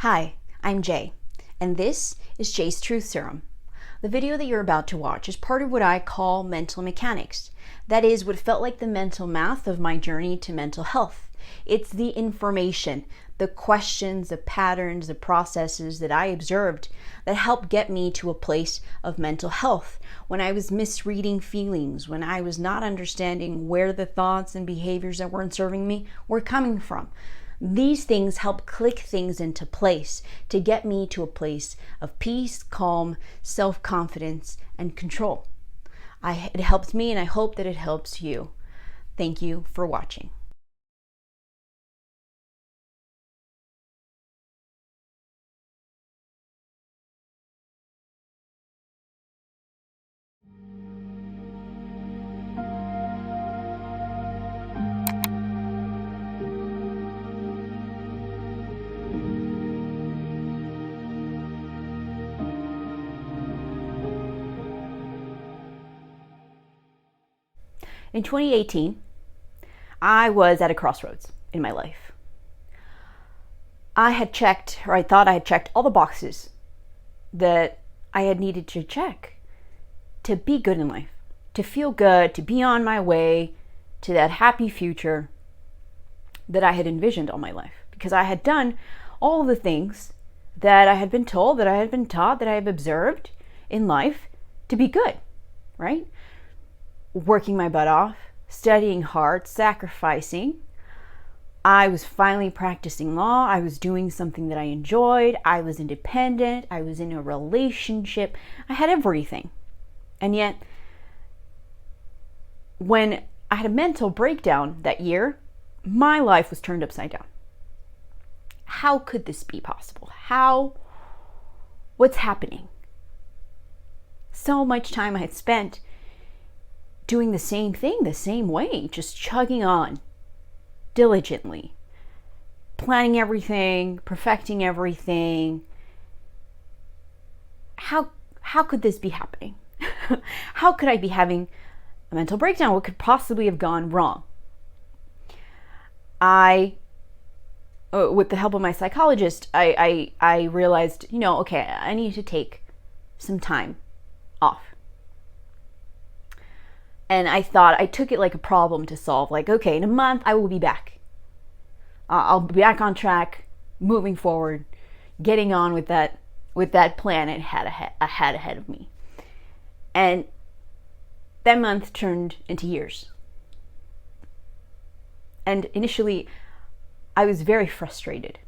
Hi, I'm Jay, and this is Jay's Truth Serum. The video that you're about to watch is part of what I call mental mechanics. That is what felt like the mental math of my journey to mental health. It's the information, the questions, the patterns, the processes that I observed that helped get me to a place of mental health. When I was misreading feelings, when I was not understanding where the thoughts and behaviors that weren't serving me were coming from. These things help click things into place to get me to a place of peace, calm, self-confidence, and control. It helped me, and I hope that it helps you. Thank you for watching. In 2018, I was at a crossroads in my life. I thought I had checked all the boxes that I had needed to check to be good in life, to feel good, to be on my way to that happy future that I had envisioned all my life. Because I had done all the things that I had been told, that I had been taught, that I had observed in life to be good, right? Working my butt off, studying hard, sacrificing. I was finally practicing law. I was doing something that I enjoyed. I was independent. I was in a relationship. I had everything. And yet, when I had a mental breakdown that year, my life was turned upside down. How could this be possible? What's happening? So much time I had spent doing the same thing, the same way, just chugging on diligently, planning everything, perfecting everything. How could this be happening? How could I be having a mental breakdown? What could possibly have gone wrong? With the help of my psychologist, I realized, okay, I need to take some time off. And I took it like a problem to solve. Like, okay, in a month, I will be back. I'll be back on track, moving forward, getting on with that plan I had ahead of me. And that month turned into years. And initially, I was very frustrated,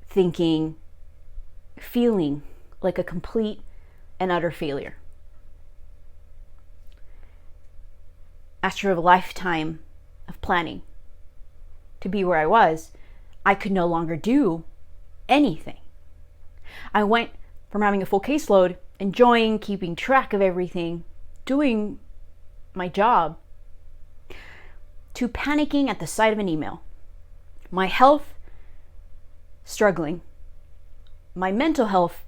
feeling like a complete and utter failure. After a lifetime of planning to be where I was, I could no longer do anything. I went from having a full caseload, enjoying keeping track of everything, doing my job, to panicking at the sight of an email. My health struggling. My mental health,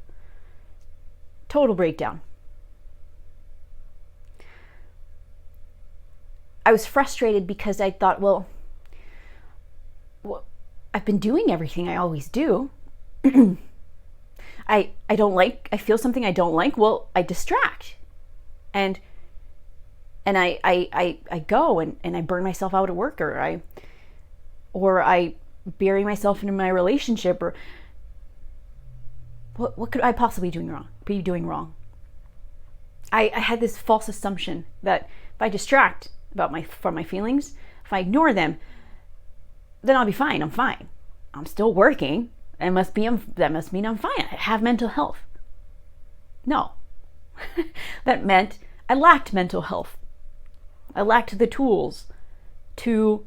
total breakdown. I was frustrated because I thought, well, I've been doing everything I always do. I feel something I don't like, well, I distract. And I go and I burn myself out at work, or I bury myself into my relationship, or what could I possibly be doing wrong? I had this false assumption that if I distract from my feelings, if I ignore them, then I'll be fine. I'm fine. I'm still working. That must mean I'm fine. I have mental health. No. That meant I lacked mental health. I lacked the tools to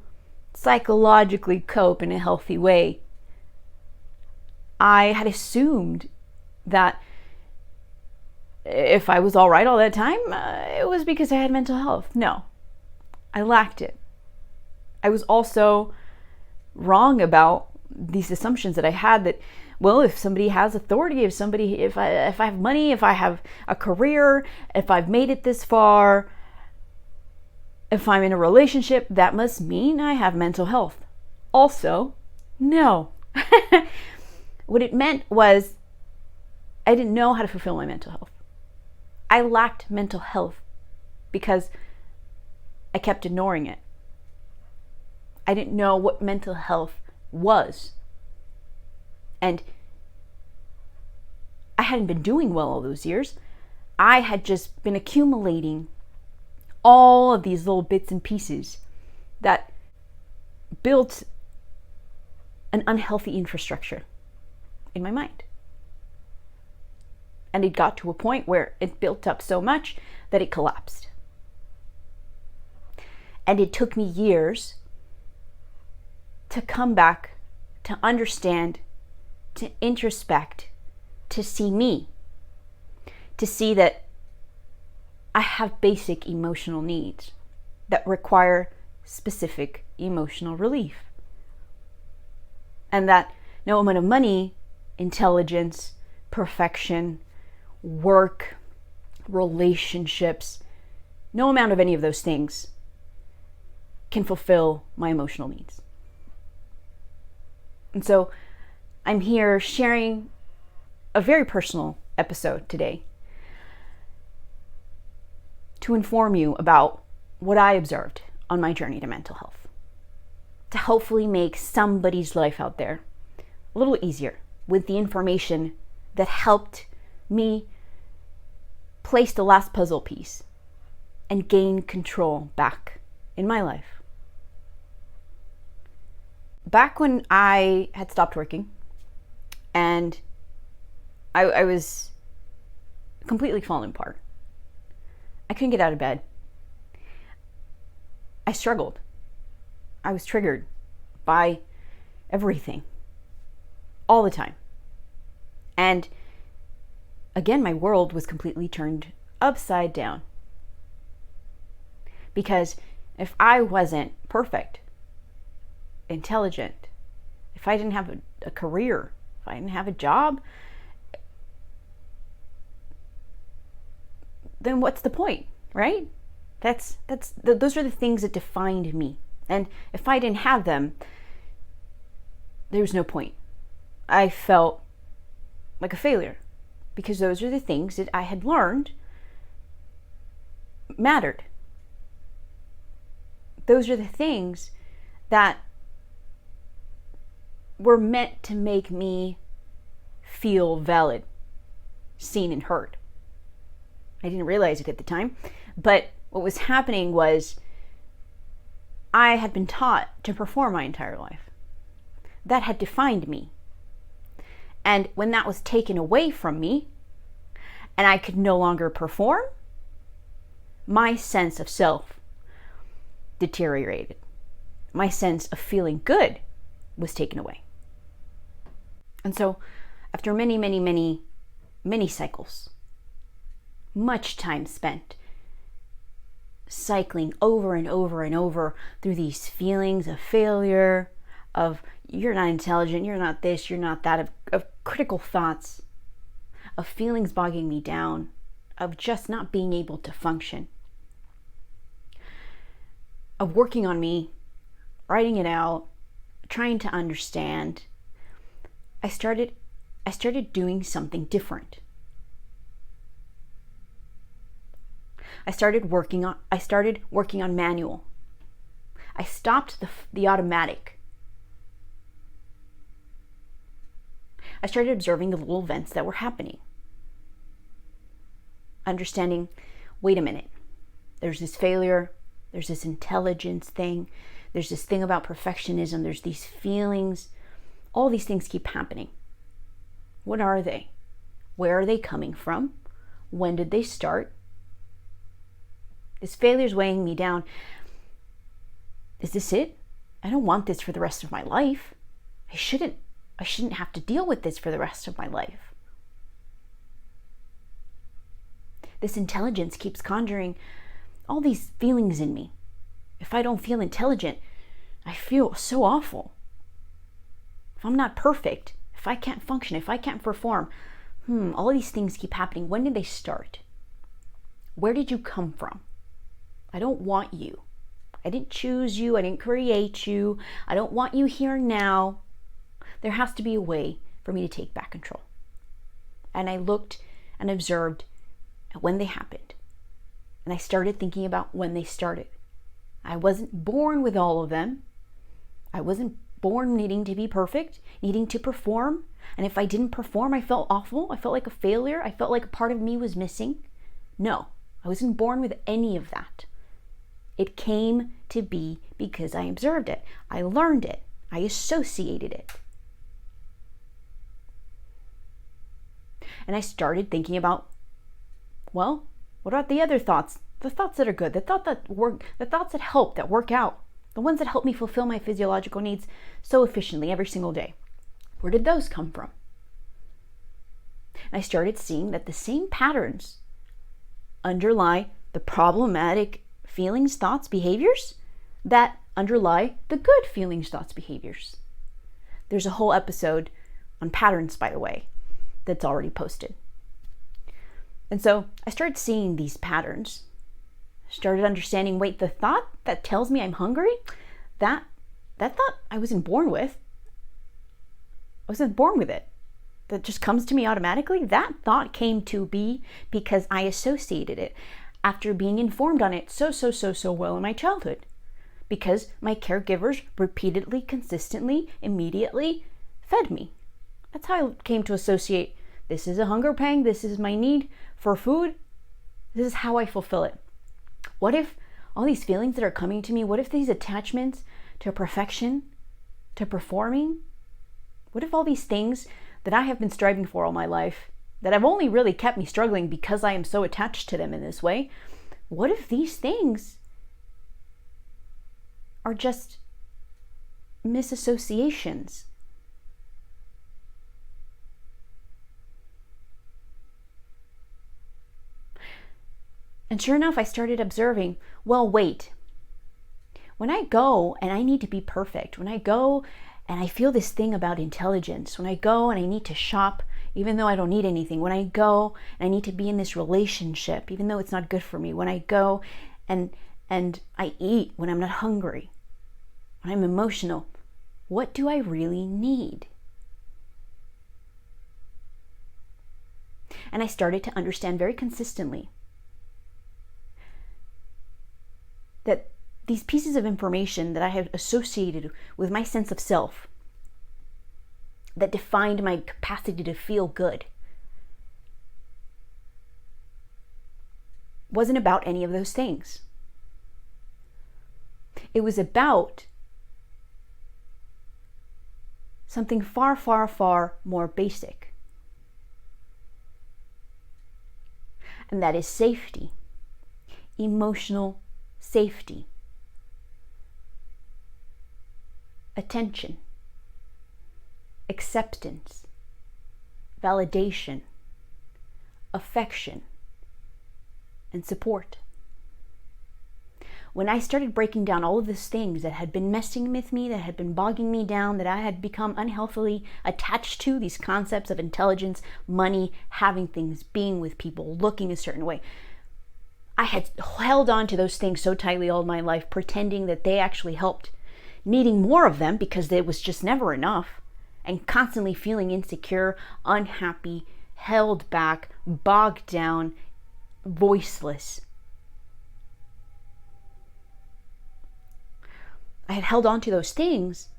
psychologically cope in a healthy way. I had assumed that if I was all right all that time, it was because I had mental health. No. I lacked it. I was also wrong about these assumptions that I had that, well, if somebody has authority, if I have money, if I have a career, if I've made it this far, if I'm in a relationship, that must mean I have mental health. Also, no, What it meant was I didn't know how to fulfill my mental health. I lacked mental health because I kept ignoring it. I didn't know what mental health was. And I hadn't been doing well all those years. I had just been accumulating all of these little bits and pieces that built an unhealthy infrastructure in my mind. And it got to a point where it built up so much that it collapsed. And it took me years to come back, to understand, to introspect, to see me, to see that I have basic emotional needs that require specific emotional relief. And that no amount of money, intelligence, perfection, work, relationships, no amount of any of those things can fulfill my emotional needs. And so I'm here sharing a very personal episode today to inform you about what I observed on my journey to mental health, to hopefully make somebody's life out there a little easier with the information that helped me place the last puzzle piece and gain control back in my life. Back when I had stopped working and I was completely falling apart, I couldn't get out of bed. I struggled. I was triggered by everything all the time. And again, my world was completely turned upside down. Because if I wasn't perfect, intelligent, if I didn't have a career, if I didn't have a job, then what's the point, right? Those are the things that defined me. And if I didn't have them, there was no point. I felt like a failure because those are the things that I had learned mattered. Those are the things that were meant to make me feel valid, seen and heard. I didn't realize it at the time, but what was happening was I had been taught to perform my entire life. That had defined me. And when that was taken away from me and I could no longer perform, my sense of self deteriorated. My sense of feeling good was taken away. And so after many cycles, much time spent cycling over and over and over through these feelings of failure, of you're not intelligent, you're not this, you're not that, of critical thoughts, of feelings bogging me down, of just not being able to function, of working on me, writing it out, trying to understand, I started doing something different. I started working on manual. I stopped the automatic. I started observing the little events that were happening. Understanding, wait a minute, there's this failure, there's this intelligence thing, there's this thing about perfectionism, there's these feelings, all these things keep happening. What are they? Where are they coming from? When did they start? This failure's weighing me down. Is this it? I don't want this for the rest of my life. I shouldn't have to deal with this for the rest of my life. This intelligence keeps conjuring all these feelings in me. If I don't feel intelligent, I feel so awful. If I'm not perfect, if I can't function, if I can't perform, all these things keep happening. When did they start? Where did you come from? I don't want you. I didn't choose you. I didn't create you. I don't want you here now. there has to be a way for me to take back control. And I looked and observed when they happened. And I started thinking about when they started. I wasn't born with all of them. I wasn't born needing to be perfect, needing to perform. And if I didn't perform, I felt awful. I felt like a failure. I felt like a part of me was missing. No, I wasn't born with any of that. It came to be because I observed it. I learned it. I associated it. And I started thinking about, well, what about the other thoughts? The thoughts that are good, the thoughts that help, that work out, the ones that help me fulfill my physiological needs so efficiently every single day. Where did those come from? And I started seeing that the same patterns underlie the problematic feelings, thoughts, behaviors that underlie the good feelings, thoughts, behaviors. There's a whole episode on patterns, by the way, that's already posted. And so I started seeing these patterns, started understanding, wait, the thought that tells me I'm hungry, that thought I wasn't born with. I wasn't born with it. That just comes to me automatically. That thought came to be because I associated it after being informed on it so well in my childhood. Because my caregivers repeatedly, consistently, immediately fed me. That's how I came to associate, this is a hunger pang, this is my need for food, this is how I fulfill it. What if all these feelings that are coming to me, what if these attachments to perfection, to performing, what if all these things that I have been striving for all my life, that have only really kept me struggling because I am so attached to them in this way, what if these things are just misassociations? And sure enough, I started observing, well, wait, when I go and I need to be perfect, when I go and I feel this thing about intelligence, when I go and I need to shop, even though I don't need anything, when I go and I need to be in this relationship, even though it's not good for me, when I go and I eat when I'm not hungry, when I'm emotional, what do I really need? And I started to understand very consistently that these pieces of information that I had associated with my sense of self, that defined my capacity to feel good, wasn't about any of those things. It was about something far more basic. And that is safety, emotional safety, attention, acceptance, validation, affection, and support. When I started breaking down all of these things that had been messing with me, that had been bogging me down, that I had become unhealthily attached to, these concepts of intelligence, money, having things, being with people, looking a certain way, I had held on to those things so tightly all my life, pretending that they actually helped, needing more of them because it was just never enough, and constantly feeling insecure, unhappy, held back, bogged down, voiceless. I had held on to those things,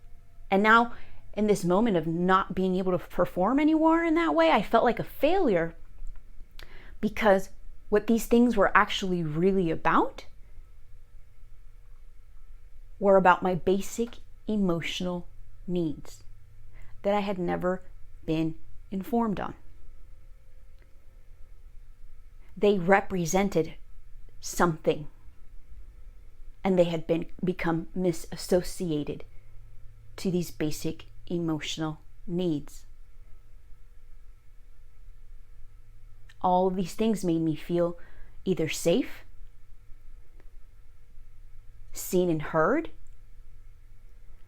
and now in this moment of not being able to perform anymore in that way, I felt like a failure, because what these things were actually really about were about my basic emotional needs that I had never been informed on. They represented something, and they had become misassociated to these basic emotional needs. All of these things made me feel either safe, seen and heard.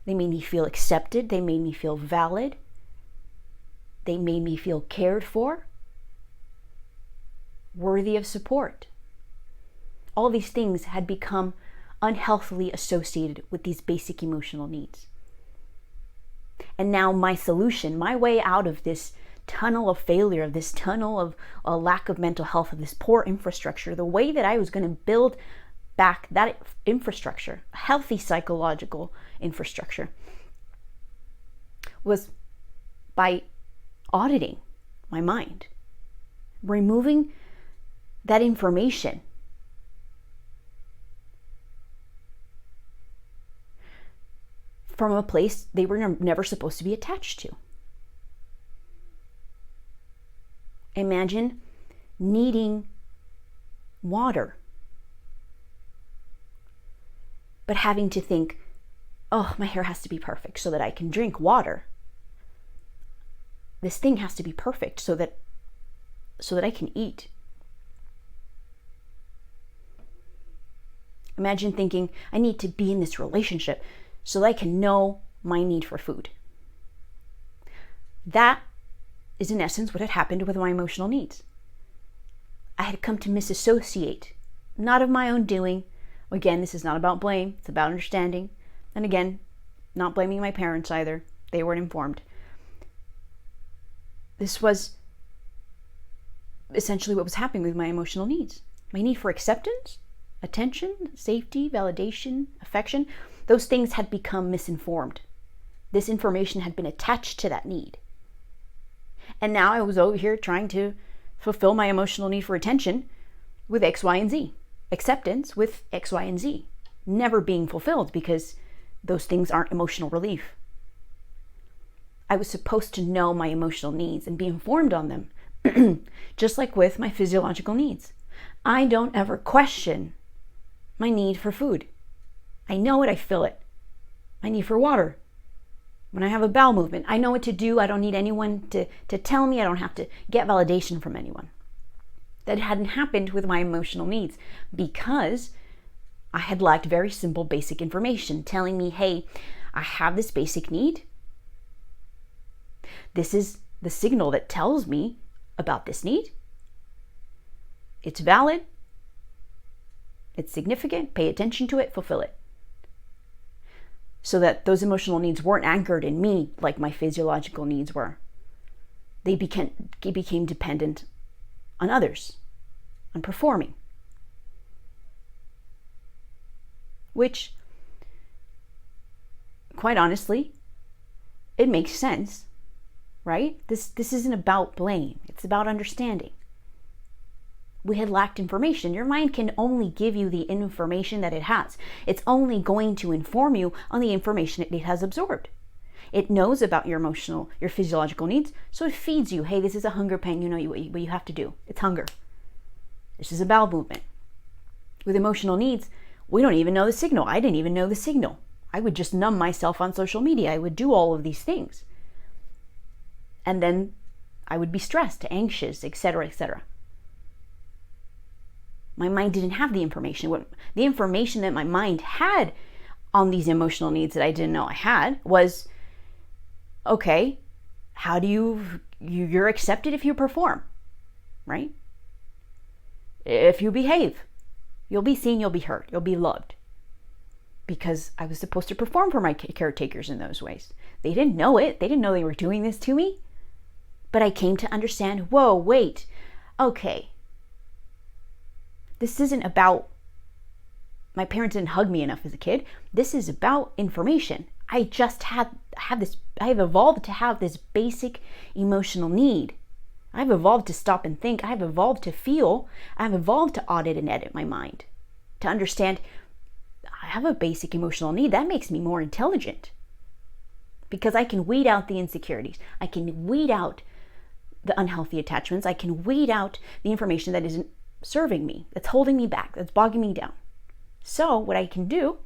They made me feel accepted. They made me feel valid. They made me feel cared for, worthy of support. All these things had become unhealthily associated with these basic emotional needs. And now my solution, my way out of this tunnel of failure, of this tunnel of a lack of mental health, of this poor infrastructure, the way that I was going to build back that infrastructure, a healthy psychological infrastructure, was by auditing my mind, removing that information from a place they were never supposed to be attached to. Imagine needing water, but having to think, oh, my hair has to be perfect so that I can drink water. This thing has to be perfect so that I can eat. Imagine thinking, I need to be in this relationship so that I can know my need for food. That is in essence what had happened with my emotional needs. I had come to misassociate, not of my own doing. Again, this is not about blame, it's about understanding. And again, not blaming my parents either. They weren't informed. This was essentially what was happening with my emotional needs. My need for acceptance, attention, safety, validation, affection, those things had become misinformed. This information had been attached to that need. And now I was over here trying to fulfill my emotional need for attention with X, Y, and Z. Acceptance with X, Y, and Z. Never being fulfilled because those things aren't emotional relief. I was supposed to know my emotional needs and be informed on them, just like with my physiological needs. I don't ever question my need for food. I know it, I feel it. My need for water. When I have a bowel movement, I know what to do. I don't need anyone to tell me. I don't have to get validation from anyone. That hadn't happened with my emotional needs because I had lacked very simple basic information telling me, hey, I have this basic need. This is the signal that tells me about this need. It's valid. It's significant. Pay attention to it. Fulfill it. So that those emotional needs weren't anchored in me like my physiological needs were. They became dependent on others, on performing. Which, quite honestly, it makes sense, right? This isn't about blame. It's about understanding. We had lacked information. Your mind can only give you the information that it has. It's only going to inform you on the information it has absorbed. It knows about your emotional, your physiological needs, so it feeds you. Hey, this is a hunger pang. You know what you have to do. It's hunger. This is a bowel movement. With emotional needs, we don't even know the signal. I didn't even know the signal. I would just numb myself on social media. I would do all of these things. And then I would be stressed, anxious, etc., etc. My mind didn't have the information. The information that my mind had on these emotional needs that I didn't know I had was, okay, how do you're accepted if you perform, right? If you behave, you'll be seen, you'll be heard, you'll be loved. Because I was supposed to perform for my caretakers in those ways. They didn't know it. They didn't know they were doing this to me. But I came to understand, whoa, wait, okay. This isn't about my parents didn't hug me enough as a kid. This is about information. I just have this, I have evolved to have this basic emotional need. I've evolved to stop and think. I've evolved to feel. I've evolved to audit and edit my mind. To understand I have a basic emotional need. That makes me more intelligent. Because I can weed out the insecurities. I can weed out the unhealthy attachments. I can weed out the information that isn't serving me, that's holding me back, that's bogging me down. So what I can do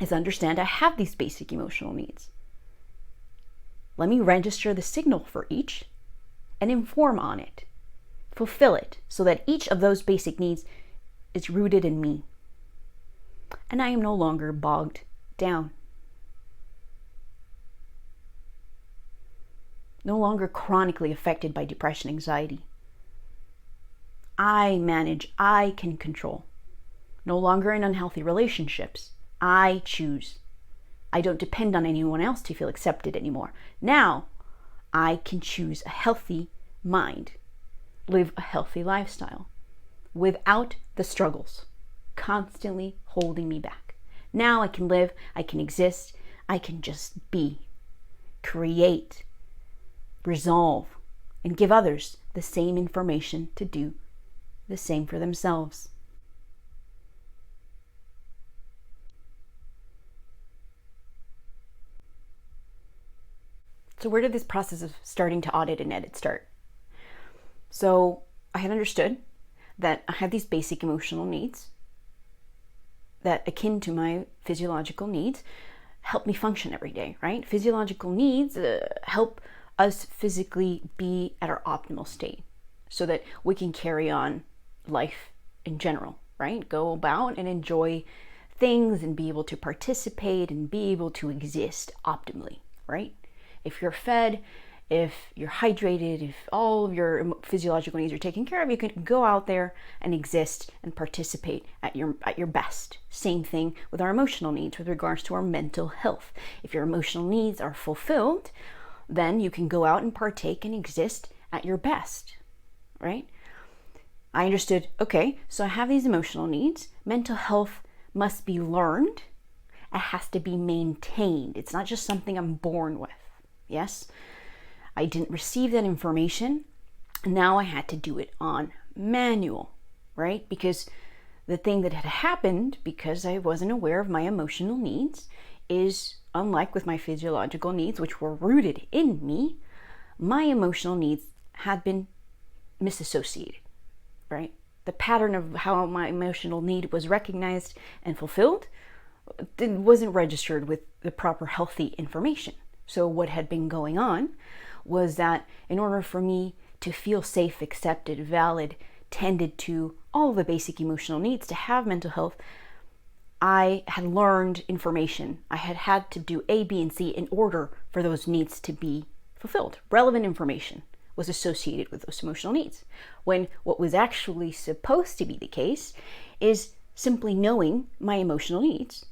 is understand I have these basic emotional needs. Let me register the signal for each and inform on it. Fulfill it so that each of those basic needs is rooted in me. And I am no longer bogged down. No longer chronically affected by depression, anxiety. I manage, I can control. No longer in unhealthy relationships. I choose. I don't depend on anyone else to feel accepted anymore. Now I can choose a healthy mind, live a healthy lifestyle without the struggles constantly holding me back. Now I can live, I can exist, I can just be, create, resolve, and give others the same information to do the same for themselves. So where did this process of starting to audit and edit start? So I had understood that I had these basic emotional needs that, akin to my physiological needs, help me function every day, right? Physiological needs help us physically be at our optimal state so that we can carry on life in general, right? Go about and enjoy things and be able to participate and be able to exist optimally, right? If you're fed, if you're hydrated, if all of your physiological needs are taken care of, you can go out there and exist and participate at your best. Same thing with our emotional needs with regards to our mental health. If your emotional needs are fulfilled, then you can go out and partake and exist at your best, right? I understood, okay, so I have these emotional needs. Mental health must be learned. It has to be maintained. It's not just something I'm born with. Yes? I didn't receive that information. Now I had to do it on manual, right? Because the thing that had happened, because I wasn't aware of my emotional needs, is unlike with my physiological needs, which were rooted in me, my emotional needs had been misassociated, right? The pattern of how my emotional need was recognized and fulfilled wasn't registered with the proper healthy information. So what had been going on was that in order for me to feel safe, accepted, valid, tended to, all the basic emotional needs to have mental health, I had learned information. I had had to do A, B, and C in order for those needs to be fulfilled. Relevant information was associated with those emotional needs. When what was actually supposed to be the case is simply knowing my emotional needs.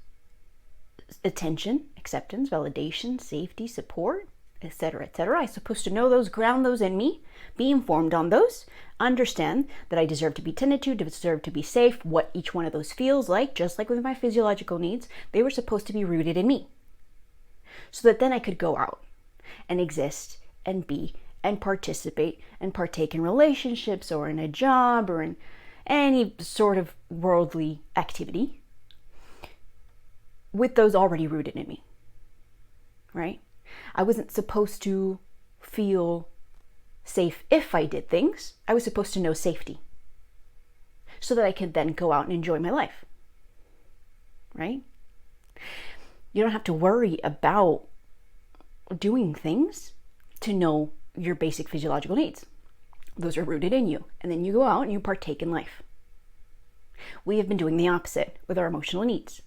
Attention, acceptance, validation, safety, support, etc., etc. I'm supposed to know those, ground those in me, be informed on those, understand that I deserve to be tended to, deserve to be safe, what each one of those feels like, just like with my physiological needs, they were supposed to be rooted in me. So that then I could go out and exist and be and participate and partake in relationships or in a job or in any sort of worldly activity with those already rooted in me, right? I wasn't supposed to feel safe if I did things. I was supposed to know safety so that I could then go out and enjoy my life, right? You don't have to worry about doing things to know your basic physiological needs. Those are rooted in you. And then you go out and you partake in life. We have been doing the opposite with our emotional needs.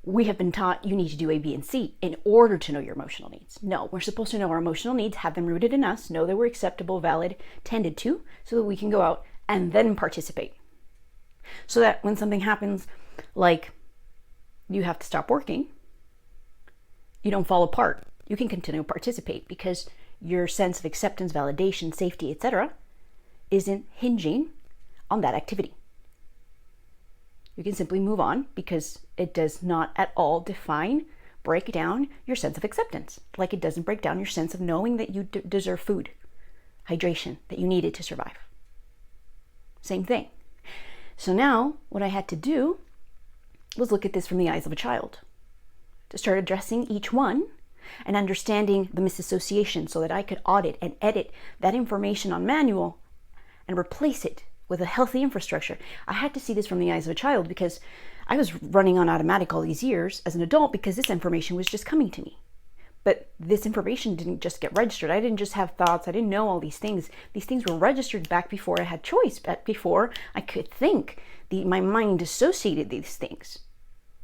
We have been taught you need to do A, B, and C in order to know your emotional needs. No, we're supposed to know our emotional needs, have them rooted in us, know that we're acceptable, valid, tended to, so that we can go out and then participate. So that when something happens, like you have to stop working, you don't fall apart. You can continue to participate because your sense of acceptance, validation, safety, etc. isn't hinging on that activity. You can simply move on because it does not at all break down your sense of acceptance, like it doesn't break down your sense of knowing that you deserve food, hydration, that you need it to survive. Same thing. So now what I had to do was look at this from the eyes of a child, to start addressing each one and understanding the misassociation so that I could audit and edit that information on manual and replace it with a healthy infrastructure. I had to see this from the eyes of a child because I was running on automatic all these years as an adult because this information was just coming to me. But this information didn't just get registered. I didn't just have thoughts. I didn't know all these things. These things were registered back before I had choice, back before I could think. My mind associated these things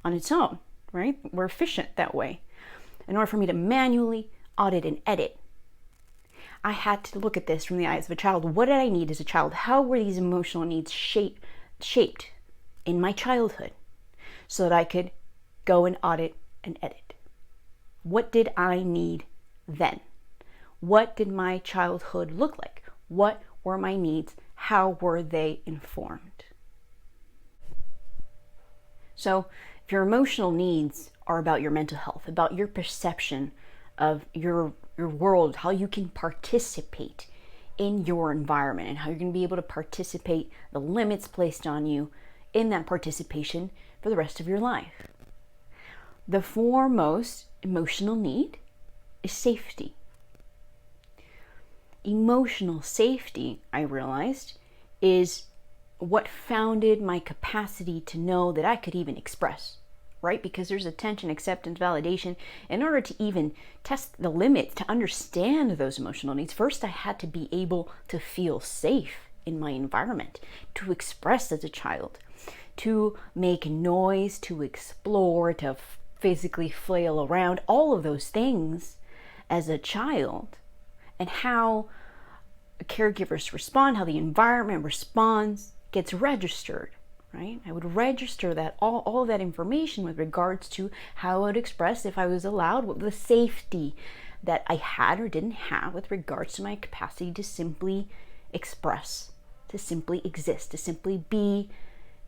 on its own, right? We're efficient that way. In order for me to manually audit and edit, I had to look at this from the eyes of a child. What did I need as a child? How were these emotional needs shaped in my childhood so that I could go and audit and edit. What did I need then? What did my childhood look like? What were my needs? How were they informed? So if your emotional needs are about your mental health, about your perception of your world, how you can participate in your environment and how you're going to be able to participate, the limits placed on you in that participation for the rest of your life. The foremost emotional need is safety. Emotional safety, I realized, is what founded my capacity to know that I could even express, right? Because there's attention, acceptance, validation. In order to even test the limits, to understand those emotional needs, first I had to be able to feel safe in my environment, to express as a child, to make noise, to explore, to physically flail around, all of those things as a child, and how caregivers respond, how the environment responds, gets registered, right? I would register that all of that information with regards to how I would express if I was allowed, what the safety that I had or didn't have with regards to my capacity to simply express, to simply exist, to simply be,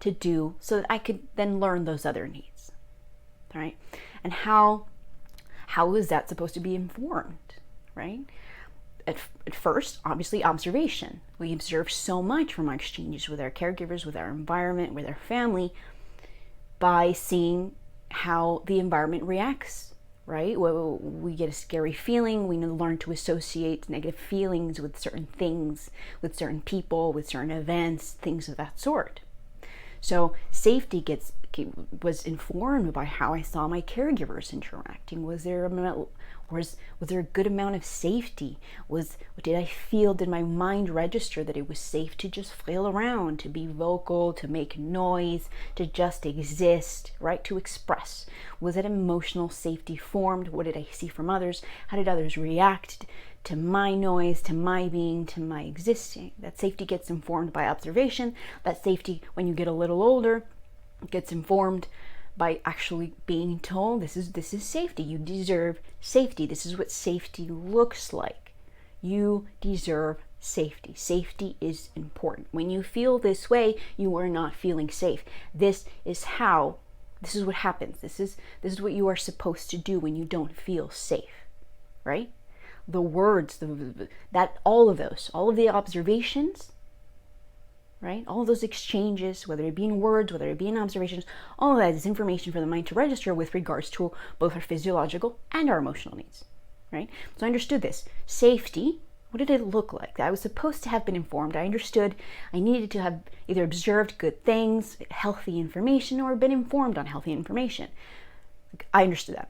to do, so that I could then learn those other needs, right? And how is that supposed to be informed, right? At first, obviously, observation. We observe so much from our exchanges with our caregivers, with our environment, with our family, by seeing how the environment reacts, right? We get a scary feeling, we learn to associate negative feelings with certain things, with certain people, with certain events, things of that sort. So safety was informed by how I saw my caregivers interacting. Was there a good amount of safety? Did my mind register that it was safe to just flail around, to be vocal, to make noise, to just exist, right? To express. Was that emotional safety formed? What did I see from others? How did others react to my noise, to my being, to my existing? That safety gets informed by observation. That safety, when you get a little older, gets informed by actually being told this is safety. You deserve safety. This is what safety looks like. You deserve safety. Safety is important. When you feel this way, you are not feeling safe. This is what happens. This is what you are supposed to do when you don't feel safe, right? The words, all of the observations, right? All of those exchanges, whether it be in words, whether it be in observations, all of that is information for the mind to register with regards to both our physiological and our emotional needs, right? So I understood this. Safety, what did it look like? I was supposed to have been informed. I understood I needed to have either observed good things, healthy information, or been informed on healthy information. I understood that.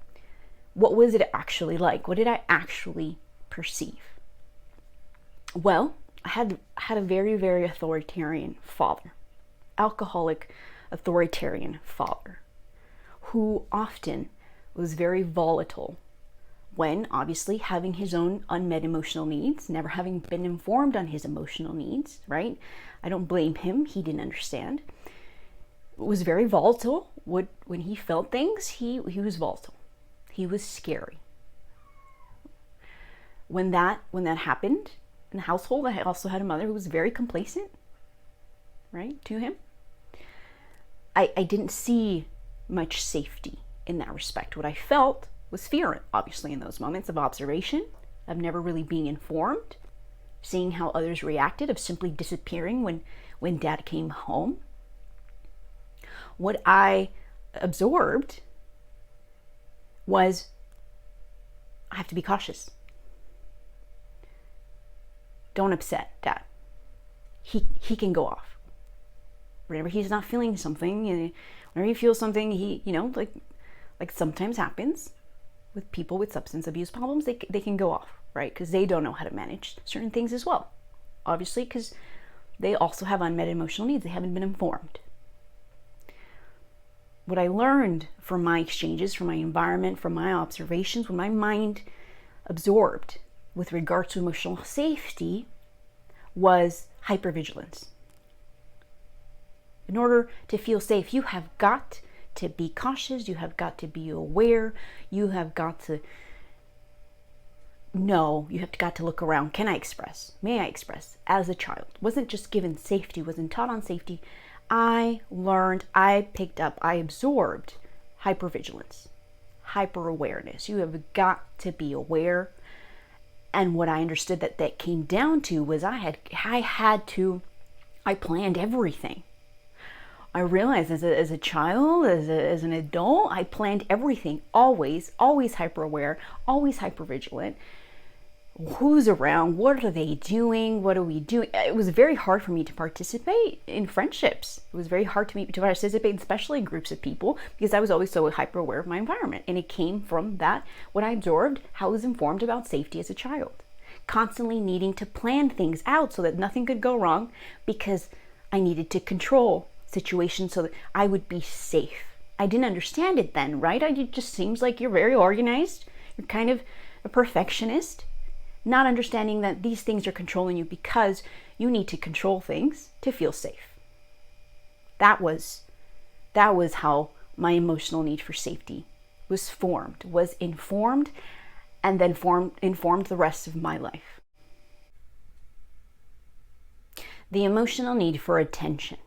What was it actually like? What did I actually perceive? Well, I had a very, very authoritarian father, alcoholic authoritarian father, who often was very volatile when obviously having his own unmet emotional needs, never having been informed on his emotional needs, right? I don't blame him. He didn't understand. It was very volatile. When he felt things, he was volatile. He was scary. When that happened in the household, I also had a mother who was very complacent, right, to him. I didn't see much safety in that respect. What I felt was fear, obviously, in those moments of observation, of never really being informed, seeing how others reacted, of simply disappearing when dad came home. What I absorbed was, I have to be cautious. Don't upset dad. He can go off. Whenever he's not feeling something, whenever he feels something, like sometimes happens with people with substance abuse problems, they can go off, right? Because they don't know how to manage certain things as well. Obviously, because they also have unmet emotional needs. They haven't been informed. What I learned from my exchanges, from my environment, from my observations, when my mind absorbed with regard to emotional safety, was hypervigilance. In order to feel safe, you have got to be cautious, you have got to be aware, you have got to know, you have got to look around. Can I express? May I express? As a child, wasn't just given safety, wasn't taught on safety. I learned, I picked up, I absorbed hypervigilance, hyper awareness. You have got to be aware. And what I understood that came down to was I planned everything. I realized as a child, as an adult, I planned everything, always hyper aware, always hyper vigilant. Who's around? What are they doing? What are we doing? It was very hard for me to participate in friendships. It was very hard to participate, especially in groups of people, because I was always so hyper aware of my environment. And it came from that, what I absorbed, how I was informed about safety as a child. Constantly needing to plan things out so that nothing could go wrong, because I needed to control situations so that I would be safe. I didn't understand it then, right? It just seems like you're very organized. You're kind of a perfectionist. Not understanding that these things are controlling you because you need to control things to feel safe. That was how my emotional need for safety was informed, and then informed the rest of my life. The emotional need for attention.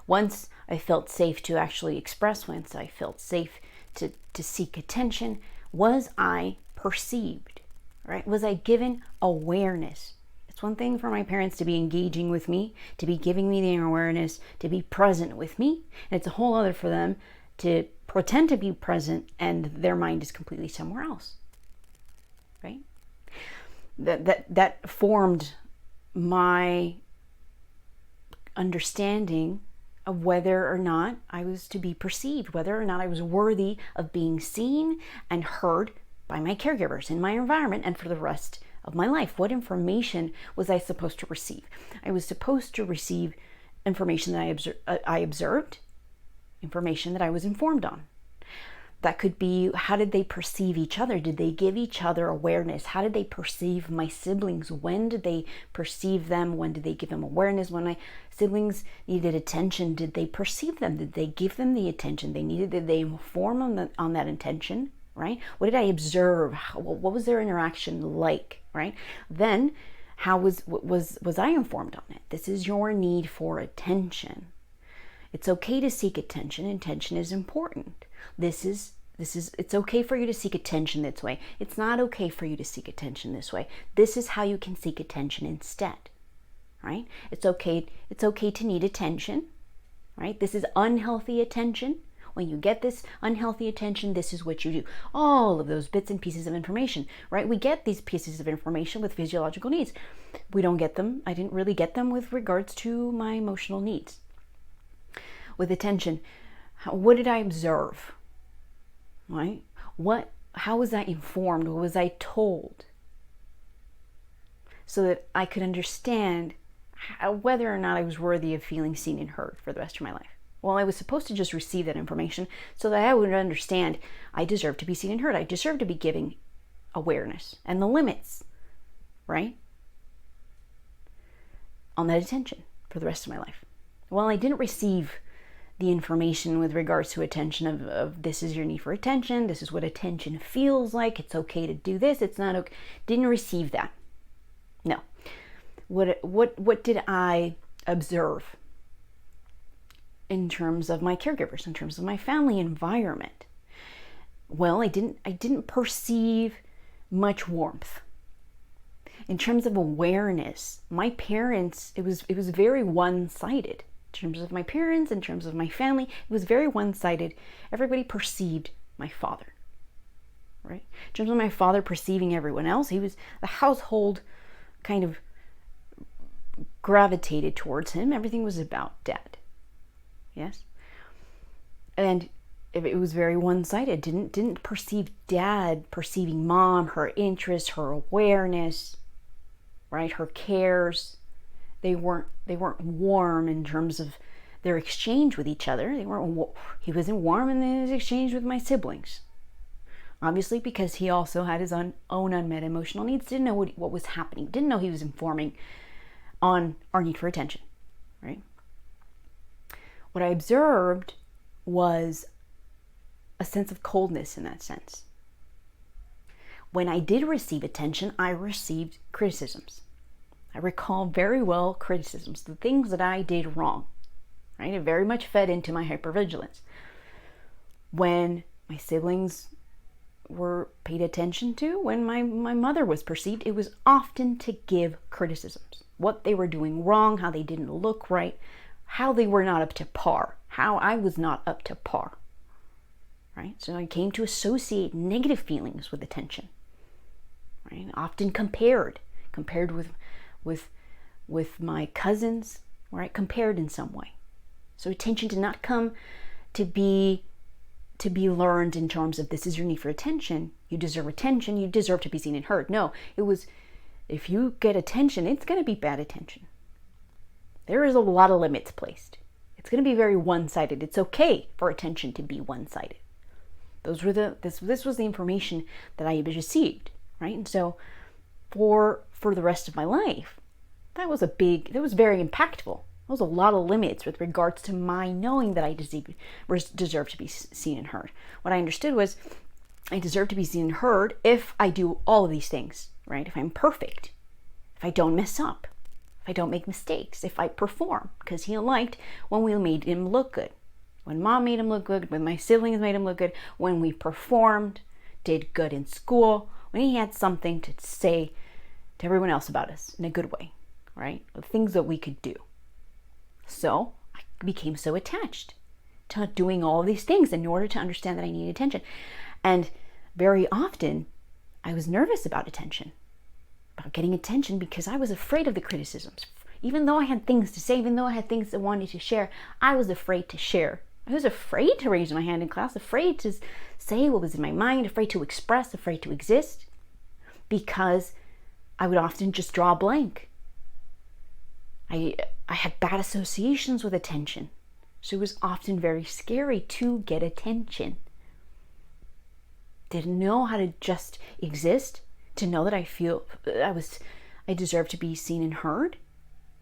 Once I felt safe to actually express, once I felt safe to seek attention, was I perceived? Right? Was I given awareness? It's one thing for my parents to be engaging with me, to be giving me the awareness, to be present with me. And it's a whole other for them to pretend to be present and their mind is completely somewhere else. Right? That formed my understanding of whether or not I was to be perceived, whether or not I was worthy of being seen and heard by my caregivers in my environment and for the rest of my life. What information was I supposed to receive? I was supposed to receive information that I observed, information that I was informed on. That could be, how did they perceive each other? Did they give each other awareness? How did they perceive my siblings? When did they perceive them? When did they give them awareness? When my siblings needed attention, did they perceive them? Did they give them the attention they needed? Did they inform on that intention? Right? What did I observe? What was their interaction like? Right? Then, how was I informed on it? This is your need for attention. It's okay to seek attention. Attention is important. It's okay for you to seek attention this way. It's not okay for you to seek attention this way. This is how you can seek attention instead. Right? It's okay to need attention. Right? This is unhealthy attention. When you get this unhealthy attention, this is what you do. All of those bits and pieces of information, right? We get these pieces of information with physiological needs. We don't get them. I didn't really get them with regards to my emotional needs. With attention, what did I observe? Right? How was I informed? What was I told? So that I could understand whether or not I was worthy of feeling seen and heard for the rest of my life. Well, I was supposed to just receive that information so that I would understand I deserve to be seen and heard. I deserve to be giving awareness and the limits, right, on that attention for the rest of my life. Well, I didn't receive the information with regards to attention of this is your need for attention. This is what attention feels like. It's okay to do this. It's not okay. Didn't receive that. No. What did I observe? In terms of my caregivers, in terms of my family environment? Well, I didn't perceive much warmth. In terms of awareness, my parents, it was very one-sided. In terms of my parents, in terms of my family, it was very one-sided. Everybody perceived my father, right? In terms of my father perceiving everyone else, the household kind of gravitated towards him. Everything was about dad. Yes, and it was very one-sided. Didn't perceive dad perceiving mom, her interests, her awareness, right? Her cares. They weren't warm in terms of their exchange with each other. He wasn't warm in his exchange with my siblings. Obviously, because he also had his own unmet emotional needs. Didn't know what was happening. Didn't know he was informing on our need for attention, right? What I observed was a sense of coldness in that sense. When I did receive attention, I received criticisms. I recall very well criticisms, the things that I did wrong, right? It very much fed into my hypervigilance. When my siblings were paid attention to, when my mother was perceived, it was often to give criticisms. What they were doing wrong, how they didn't look right, how they were not up to par, how I was not up to par, right? So I came to associate negative feelings with attention, right? Often compared with my cousins, right? Compared in some way. So attention did not come to be learned in terms of this is your need for attention, you deserve to be seen and heard. No, it was, if you get attention, it's going to be bad attention. There is a lot of limits placed. It's going to be very one-sided. It's okay for attention to be one-sided. This was the information that I received, right? And so for the rest of my life, that was very impactful. There was a lot of limits with regards to my knowing that I deserve to be seen and heard. What I understood was I deserve to be seen and heard if I do all of these things, right? If I'm perfect, if I don't mess up, if I don't make mistakes, if I perform, because he liked when we made him look good. When mom made him look good, when my siblings made him look good, when we performed, did good in school, when he had something to say to everyone else about us in a good way, right? The things that we could do. So I became so attached to doing all of these things in order to understand that I needed attention. And very often I was nervous about attention, about getting attention, because I was afraid of the criticisms. Even though I had things to say, even though I had things I wanted to share, I was afraid to share. I was afraid to raise my hand in class, afraid to say what was in my mind, afraid to express, afraid to exist, because I would often just draw a blank. I had bad associations with attention, so it was often very scary to get attention. Didn't know how to just exist, to know that I deserve to be seen and heard.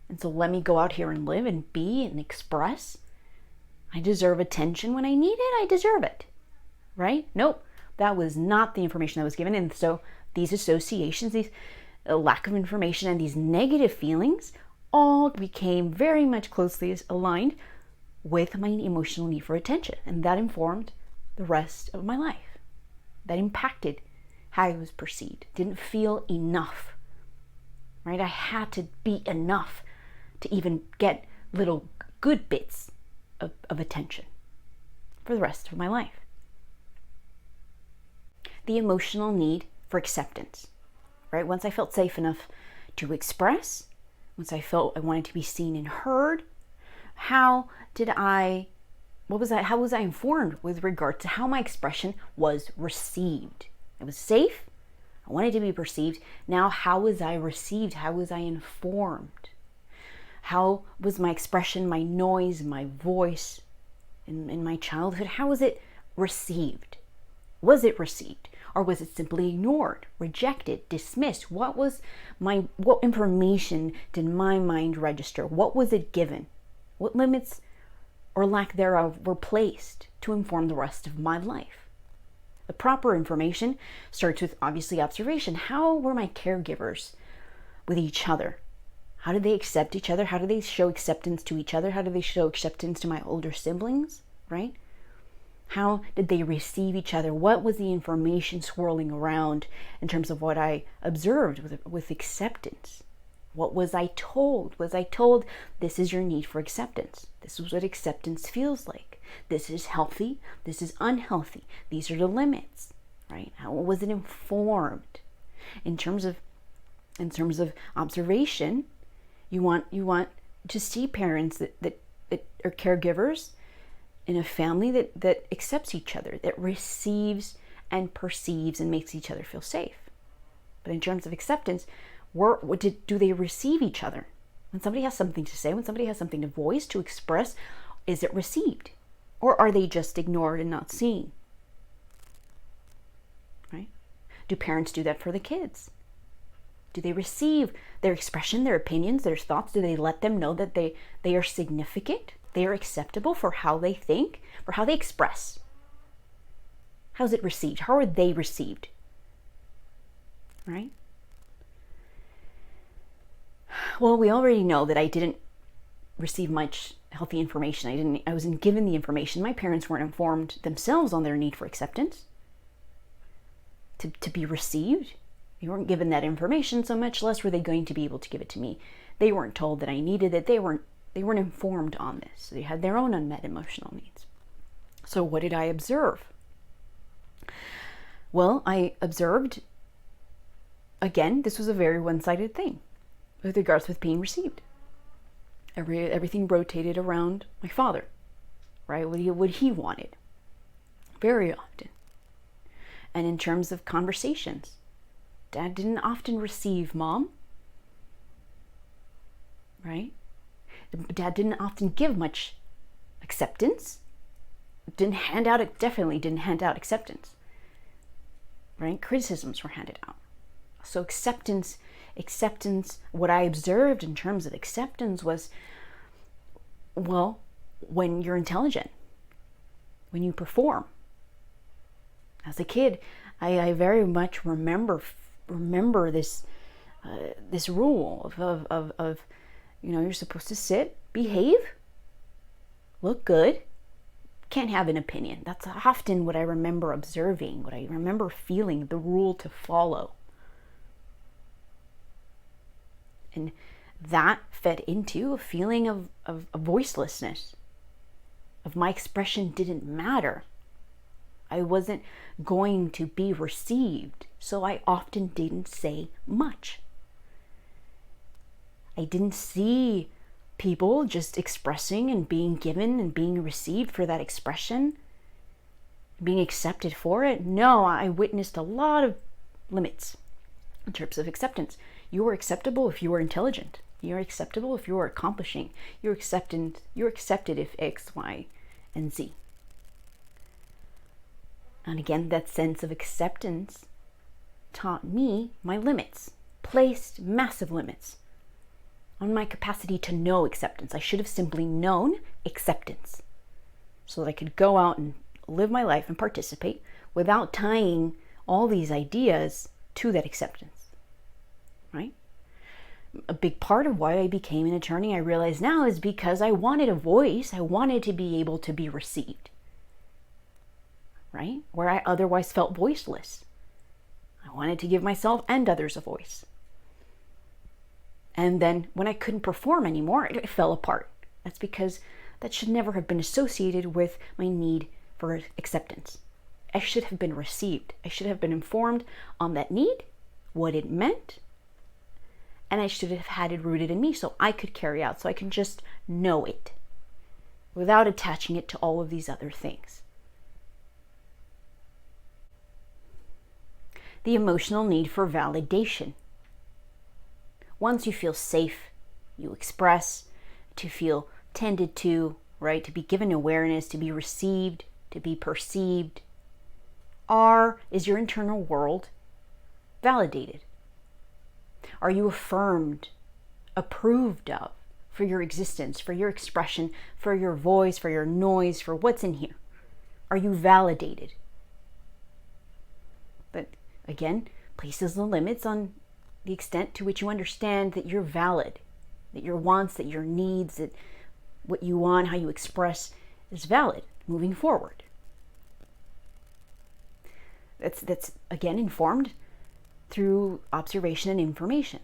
And so let me go out here and live and be and express. I deserve attention when I need it. I deserve it, right? Nope, that was not the information that was given. And so these associations, these lack of information, and these negative feelings all became very much closely aligned with my emotional need for attention. And that informed the rest of my life. That impacted how I was perceived. Didn't feel enough, right? I had to be enough to even get little good bits of attention for the rest of my life. The emotional need for acceptance, right? Once I felt safe enough to express, once I felt I wanted to be seen and heard, how was I informed with regard to how my expression was received? I was safe. I wanted to be perceived. Now, how was I received? How was I informed? How was my expression, my noise, my voice in my childhood, how was it received? Was it received? Or was it simply ignored, rejected, dismissed? What information did my mind register? What was it given? What limits or lack thereof were placed to inform the rest of my life? The proper information starts with, obviously, observation. How were my caregivers with each other? How did they accept each other? How did they show acceptance to each other? How did they show acceptance to my older siblings, right? How did they receive each other? What was the information swirling around in terms of what I observed with acceptance? What was I told? Was I told, this is your need for acceptance? This is what acceptance feels like. This is healthy. This is unhealthy. These are the limits, right? How was it informed? In terms of observation, you want to see parents that are caregivers in a family that accepts each other, that receives and perceives and makes each other feel safe. But in terms of acceptance, do they receive each other? When somebody has something to say, when somebody has something to voice, to express, is it received? Or are they just ignored and not seen? Right? Do parents do that for the kids? Do they receive their expression, their opinions, their thoughts? Do they let them know that they are significant? They are acceptable for how they think, for how they express. How's it received? How are they received? Right? Well, we already know that I didn't receive much healthy information. I wasn't given the information. My parents weren't informed themselves on their need for acceptance to be received. They weren't given that information, so much less were they going to be able to give it to me. They weren't told that I needed it. They weren't informed on this. They had their own unmet emotional needs. So what did I observe? Well, I observed, again, this was a very one-sided thing with regards with being received. Everything rotated around my father, right? What he wanted, very often. And in terms of conversations, Dad didn't often receive Mom, right? Dad didn't often give much acceptance. Definitely didn't hand out acceptance, right? Criticisms were handed out. So acceptance, what I observed in terms of acceptance was, well, when you're intelligent, when you perform. As a kid, I very much remember this this rule of you're supposed to sit, behave, look good, can't have an opinion. That's often what I remember observing, what I remember feeling, the rule to follow. And that fed into a feeling of voicelessness, of my expression didn't matter. I wasn't going to be received, so I often didn't say much. I didn't see people just expressing and being given and being received for that expression, being accepted for it. No, I witnessed a lot of limits in terms of acceptance. You are acceptable if you are intelligent. You're acceptable if you are accomplishing. You're accepted if X, Y, and Z. And again, that sense of acceptance taught me my limits, placed massive limits on my capacity to know acceptance. I should have simply known acceptance so that I could go out and live my life and participate without tying all these ideas to that acceptance, right? A big part of why I became an attorney, I realize now, is because I wanted a voice. I wanted to be able to be received, right? Where I otherwise felt voiceless. I wanted to give myself and others a voice. And then when I couldn't perform anymore, it fell apart. That's because that should never have been associated with my need for acceptance. I should have been received. I should have been informed on that need, what it meant, and I should have had it rooted in me so I could carry out, so I can just know it without attaching it to all of these other things. The emotional need for validation. Once you feel safe, you express, to feel tended to, right? To be given awareness, to be received, to be perceived. Is your internal world validated? Are you affirmed, approved of for your existence, for your expression, for your voice, for your noise, for what's in here? Are you validated? But again, places the limits on the extent to which you understand that you're valid, that your wants, that your needs, that what you want, how you express is valid moving forward. That's again informed through observation and information.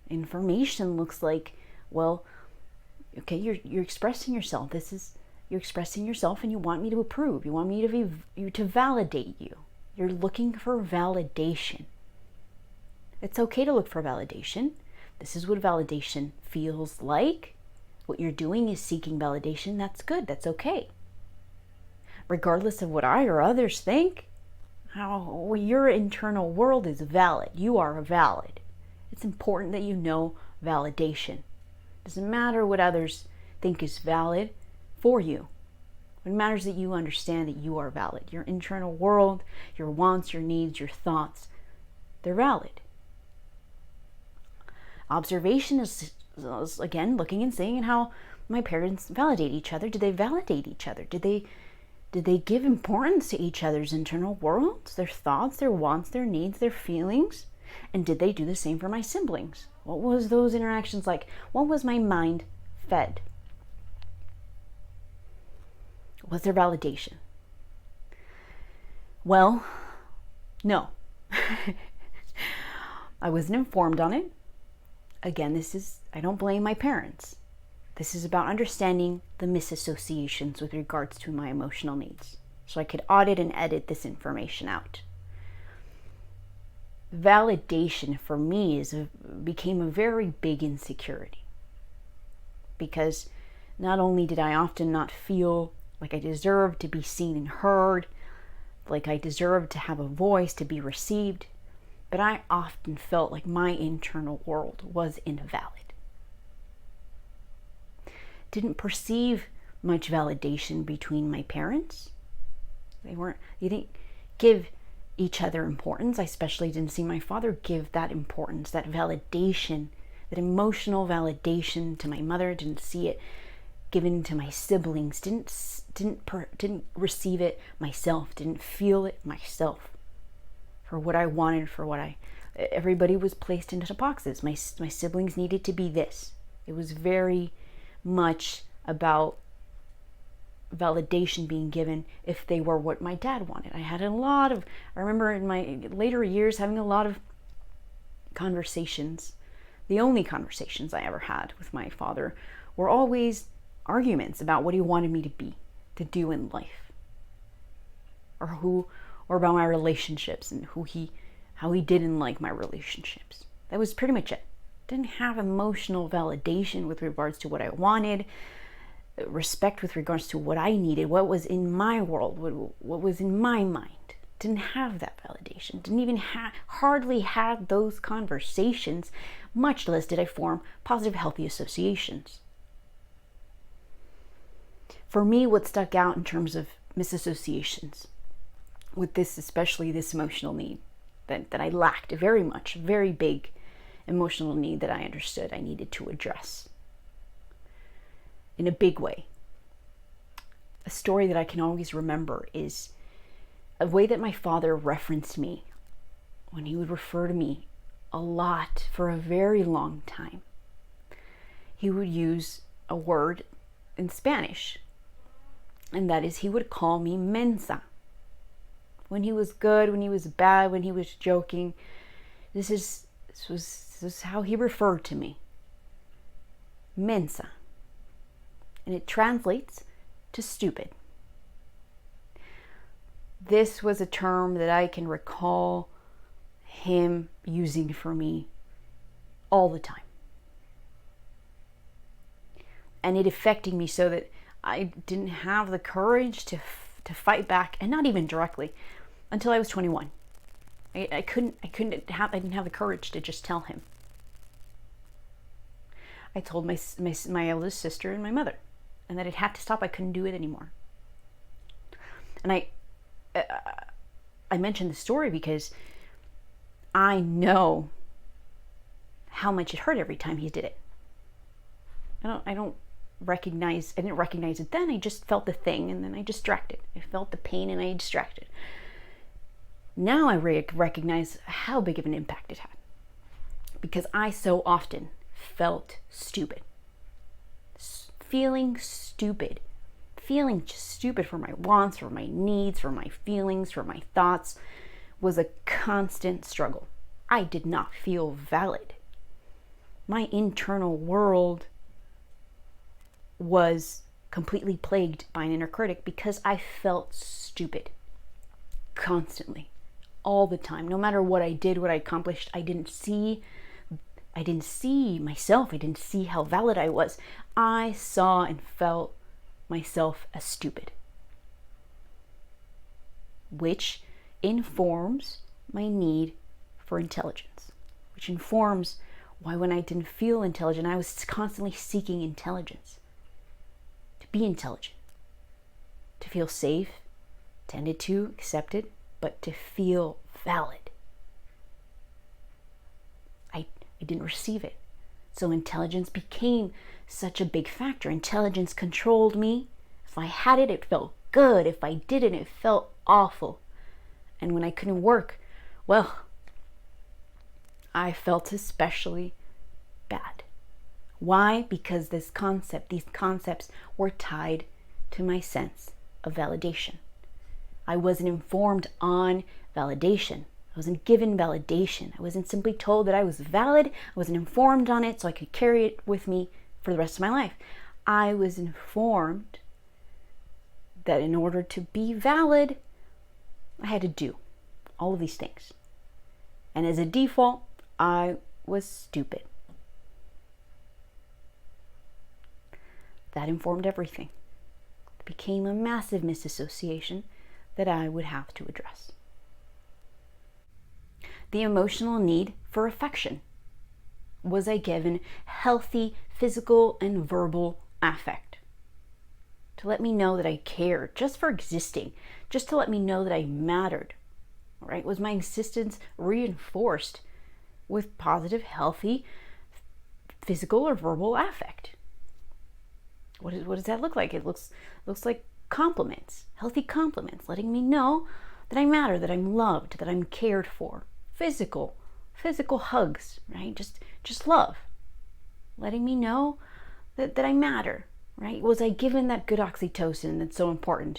Information looks like, well, okay, you're expressing yourself. You're expressing yourself, and you want me to approve. You want me to validate you. You're looking for validation. It's okay to look for validation. This is what validation feels like. What you're doing is seeking validation. That's good. That's okay. Regardless of what I or others think, how your internal world is valid. You are valid. It's important that you know validation. It doesn't matter what others think is valid for you. It matters that you understand that you are valid. Your internal world, your wants, your needs, your thoughts, they're valid. Observation is again looking and seeing how my parents validate each other? Did they validate each other? Did they give importance to each other's internal worlds, their thoughts, their wants, their needs, their feelings? And did they do the same for my siblings? What was those interactions like? What was my mind fed? Was there validation? Well, no. I wasn't informed on it. Again, I don't blame my parents. This is about understanding the misassociations with regards to my emotional needs, so I could audit and edit this information out. Validation for me became a very big insecurity, because not only did I often not feel like I deserved to be seen and heard, like I deserved to have a voice, to be received, but I often felt like my internal world was invalid. Didn't perceive much validation between my parents. They didn't give each other importance. I especially didn't see my father give that importance, that validation, that emotional validation to my mother. Didn't see it given to my siblings. Didn't receive it myself. Didn't feel it myself. For what I wanted, everybody was placed into boxes. My siblings needed to be this. It was very much about validation being given if they were what my dad wanted. I remember in my later years having a lot of conversations. The only conversations I ever had with my father were always arguments about what he wanted me to be, to do in life, or about my relationships and how he didn't like my relationships. That was pretty much it. Didn't have emotional validation with regards to what I wanted, respect with regards to what I needed, what was in my world, what was in my mind. Didn't have that validation. Didn't even hardly have those conversations, much less did I form positive, healthy associations. For me, what stuck out in terms of misassociations with this, especially this emotional need that I lacked very much, a very big emotional need that I understood I needed to address in a big way. A story that I can always remember is a way that my father referenced me when he would refer to me a lot for a very long time. He would use a word in Spanish, and that is, he would call me mensa. When he was good, when he was bad, when he was joking, this is how he referred to me. Mensa. And it translates to stupid. This was a term that I can recall him using for me all the time. And it affected me so that I didn't have the courage to fight back, and not even directly, until I was 21. I didn't have the courage to just tell him. I told my eldest sister and my mother, and that it had to stop. I couldn't do it anymore. And I mentioned the story because I know how much it hurt every time he did it. I didn't recognize it then. I just felt the thing, and then I distracted. I felt the pain and I distracted. Now I recognize how big of an impact it had, because I so often felt stupid. Feeling stupid for my wants, for my needs, for my feelings, for my thoughts was a constant struggle. I did not feel valid. My internal world was completely plagued by an inner critic because I felt stupid constantly, all the time. No matter what I did, what I accomplished, I didn't see myself. I didn't see how valid I was. I saw and felt myself as stupid, which informs my need for intelligence, which informs why when I didn't feel intelligent, I was constantly seeking intelligence. To be intelligent, to feel safe, tended to, accepted, but to feel valid. I didn't receive it. So intelligence became such a big factor. Intelligence controlled me. If I had it, it felt good. If I didn't, it felt awful. And when I couldn't work, well, I felt especially bad. Why? Because these concepts were tied to my sense of validation. I wasn't informed on validation. I wasn't given validation. I wasn't simply told that I was valid. I wasn't informed on it so I could carry it with me for the rest of my life. I was informed that in order to be valid, I had to do all of these things. And as a default, I was stupid. That informed everything. It became a massive misassociation that I would have to address. The emotional need for affection. Was I given healthy physical and verbal affect? To let me know that I cared, just for existing, just to let me know that I mattered, right? Was my existence reinforced with positive, healthy physical or verbal affect? What does that look like? It looks like compliments, healthy compliments, letting me know that I matter, that I'm loved, that I'm cared for. Physical hugs, right? Just love, letting me know that I matter, right? Was I given that good oxytocin that's so important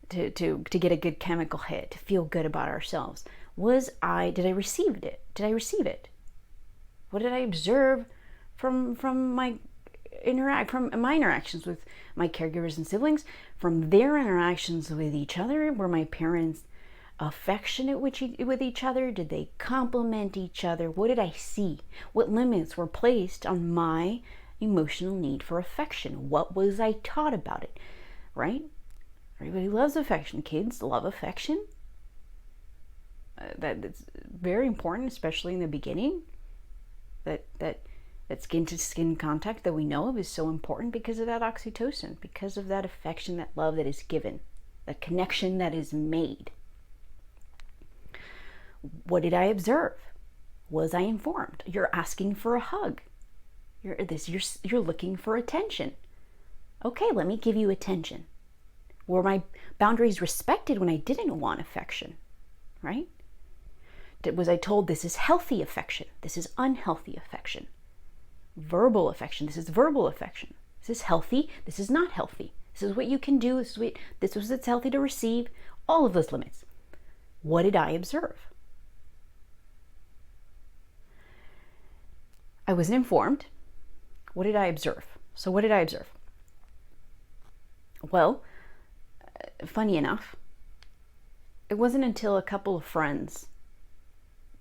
to get a good chemical hit, to feel good about ourselves? Did I receive it? Did I receive it? What did I observe from my interactions with my caregivers and siblings, from their interactions with each other? Were my parents affectionate with each other? Did they compliment each other? What did I see? What limits were placed on my emotional need for affection? What was I taught about it? Right? Everybody loves affection. Kids love affection. That's very important, especially in the beginning. That skin to skin contact that we know of is so important because of that oxytocin, because of that affection, that love that is given, that connection that is made. What did I observe? Was I informed? You're asking for a hug. You're looking for attention. Okay, let me give you attention. Were my boundaries respected when I didn't want affection? Right? Was I told this is healthy affection? This is unhealthy affection. Verbal affection. This is verbal affection. This is healthy. This is not healthy. This is what you can do. This is what's healthy to receive. All of those limits. What did I observe? I wasn't informed. What did I observe? So what did I observe? Well, funny enough, it wasn't until a couple of friends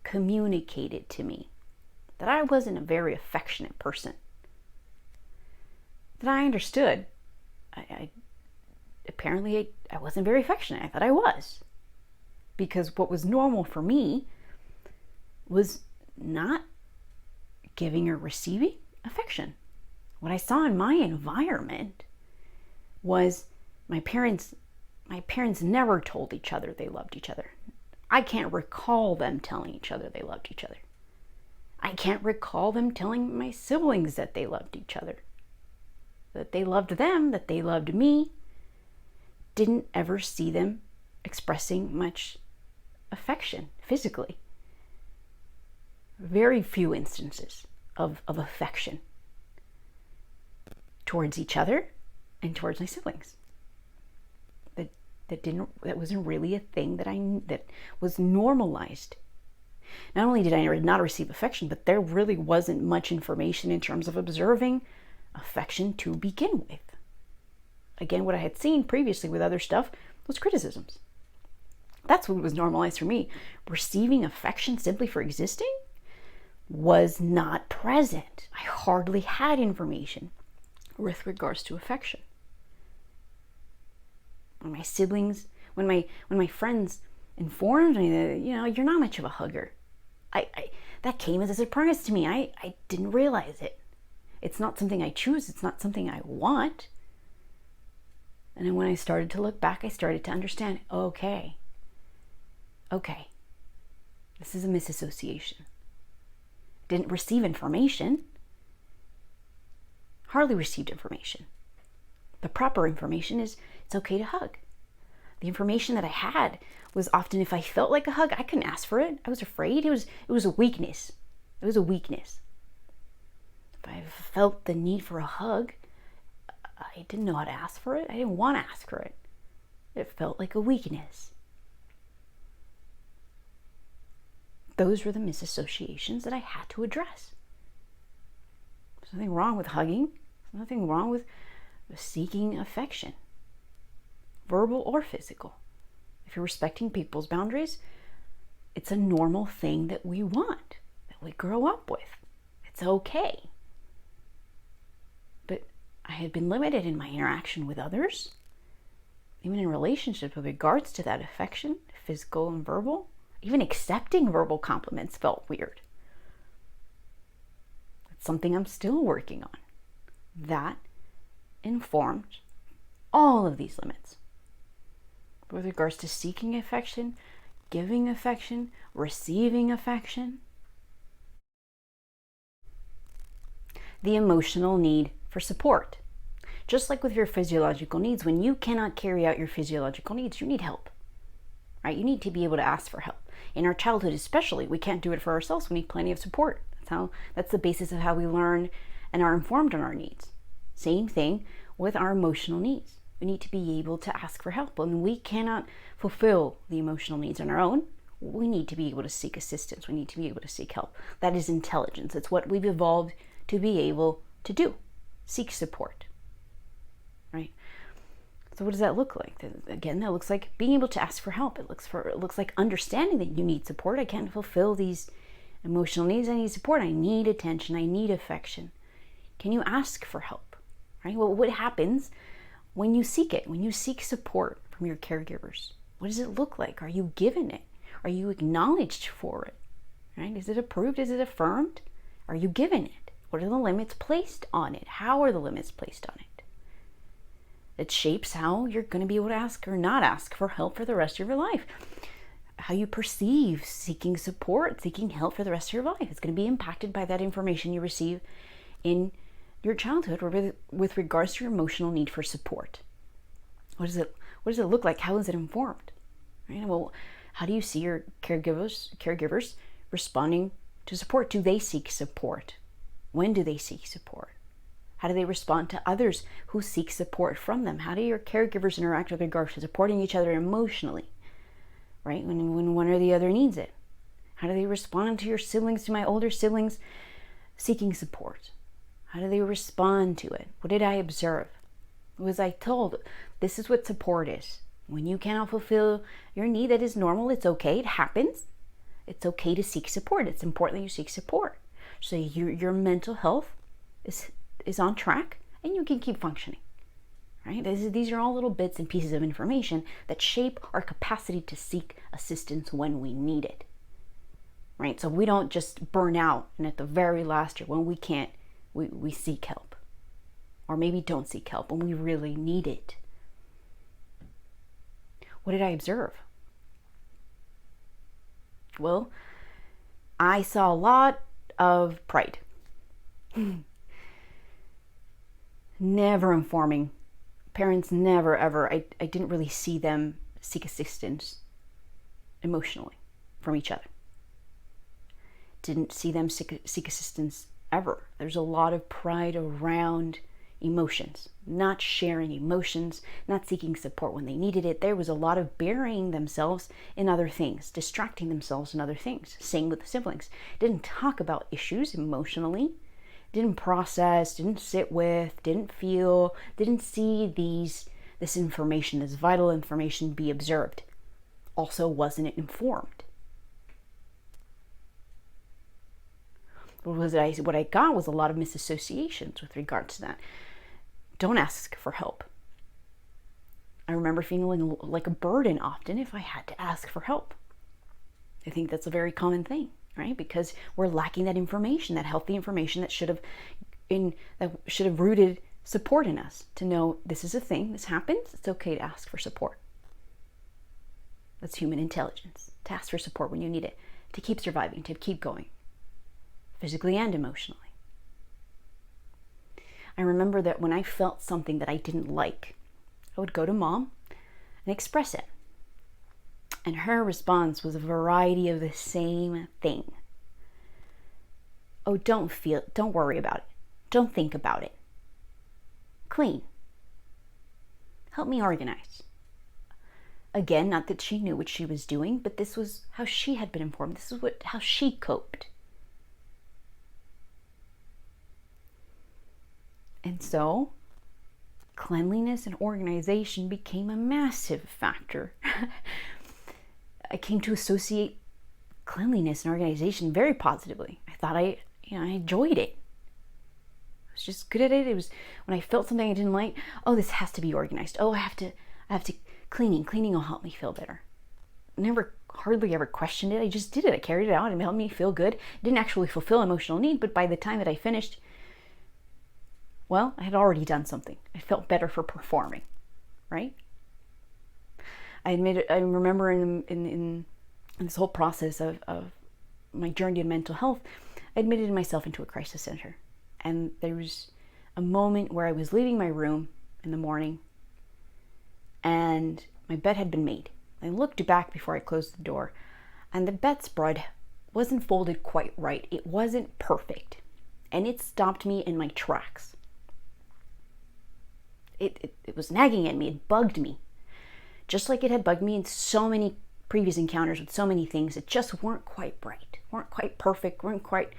communicated to me that I wasn't a very affectionate person, that I understood. Apparently I wasn't very affectionate. I thought I was. Because what was normal for me was not giving or receiving affection. What I saw in my environment was my parents never told each other they loved each other. I can't recall them telling each other they loved each other. I can't recall them telling my siblings that they loved each other, that they loved them, that they loved me. Didn't ever see them expressing much affection physically. Very few instances of affection towards each other and towards my siblings. That wasn't really a thing that was normalized. Not only did I not receive affection, but there really wasn't much information in terms of observing affection to begin with. Again, what I had seen previously with other stuff was criticisms. That's what was normalized for me. Receiving affection simply for existing was not present. I hardly had information with regards to affection. When my siblings, when my friends informed me that, you're not much of a hugger, that came as a surprise to me. I didn't realize it. It's not something I choose. It's not something I want. And then when I started to look back, I started to understand, okay, this is a misassociation. didn't receive information. Hardly received information. The proper information is it's okay to hug. The information that I had was often if I felt like a hug, I couldn't ask for it. I was afraid. It was a weakness. It was a weakness. If I felt the need for a hug, I didn't know how to ask for it. I didn't want to ask for it. It felt like a weakness. Those were the misassociations that I had to address. There's nothing wrong with hugging. There's nothing wrong with seeking affection, verbal or physical. If you're respecting people's boundaries, it's a normal thing that we want, that we grow up with. It's okay. But I had been limited in my interaction with others, even in relationships with regards to that affection, physical and verbal. Even accepting verbal compliments felt weird. It's something I'm still working on. That informed all of these limits. With regards to seeking affection, giving affection, receiving affection. The emotional need for support. Just like with your physiological needs, when you cannot carry out your physiological needs, you need help. Right? You need to be able to ask for help. In our childhood especially, we can't do it for ourselves. We need plenty of support. That's the basis of how we learn and are informed on our needs. Same thing with our emotional needs. We need to be able to ask for help. When we cannot fulfill the emotional needs on our own, we need to be able to seek assistance. We need to be able to seek help. That is intelligence. It's what we've evolved to be able to do. Seek support. Right? So what does that look like? Again, that looks like being able to ask for help. It looks like understanding that you need support. I can't fulfill these emotional needs. I need support. I need attention. I need affection. Can you ask for help? Right? Well, what happens when you seek it? When you seek support from your caregivers? What does it look like? Are you given it? Are you acknowledged for it? Right? Is it approved? Is it affirmed? Are you given it? What are the limits placed on it? How are the limits placed on it? It shapes how you're going to be able to ask or not ask for help for the rest of your life. How you perceive seeking support, seeking help for the rest of your life. It's going to be impacted by that information you receive in your childhood or with regards to your emotional need for support. What does it look like? How is it informed? Right? Well, how do you see your caregivers responding to support? Do they seek support? When do they seek support? How do they respond to others who seek support from them? How do your caregivers interact with regards to supporting each other emotionally, right? When one or the other needs it. How do they respond to your siblings, to my older siblings seeking support? How do they respond to it? What did I observe? Was I told this is what support is? When you cannot fulfill your need, that is normal. It's okay. It happens. It's okay to seek support. It's important that you seek support. So your mental health is on track and you can keep functioning, right? These are all little bits and pieces of information that shape our capacity to seek assistance when we need it, right? So we don't just burn out and at the very last year when we can't, we seek help, or maybe don't seek help when we really need it. What did I observe? Well, I saw a lot of pride. Never informing. Parents never, ever. I didn't really see them seek assistance emotionally from each other. Didn't see them seek assistance ever. There's a lot of pride around emotions, not sharing emotions, not seeking support when they needed it. There was a lot of burying themselves in other things, distracting themselves in other things. Same with the siblings. Didn't talk about issues emotionally. Didn't process, didn't sit with, didn't feel, didn't see this information, this vital information be observed. Also wasn't informed. What I got was a lot of misassociations with regards to that. Don't ask for help. I remember feeling like a burden often if I had to ask for help. I think that's a very common thing. Right? Because we're lacking that information, that healthy information that should have rooted support in us to know this is a thing, this happens, it's okay to ask for support. That's human intelligence, to ask for support when you need it, to keep surviving, to keep going. physically and emotionally. I remember that when I felt something that I didn't like, I would go to Mom and express it. And her response was a variety of the same thing. Oh, don't worry about it. Don't think about it. Clean. Help me organize. Again, not that she knew what she was doing, but this was how she had been informed. This is how she coped. And so, cleanliness and organization became a massive factor. I came to associate cleanliness and organization very positively. I thought I enjoyed it. I was just good at it. It was when I felt something I didn't like, oh, this has to be organized. Oh, I have to cleaning will help me feel better. Hardly ever questioned it. I just did it. I carried it out and it helped me feel good. It didn't actually fulfill emotional need, but by the time that I finished, well, I had already done something. I felt better for performing, right? I remember in this whole process of my journey in mental health, I admitted myself into a crisis center. And there was a moment where I was leaving my room in the morning and my bed had been made. I looked back before I closed the door and the bedspread wasn't folded quite right. It wasn't perfect. And it stopped me in my tracks. It was nagging at me. It bugged me. Just like it had bugged me in so many previous encounters with so many things that just weren't quite right, weren't quite perfect, weren't quite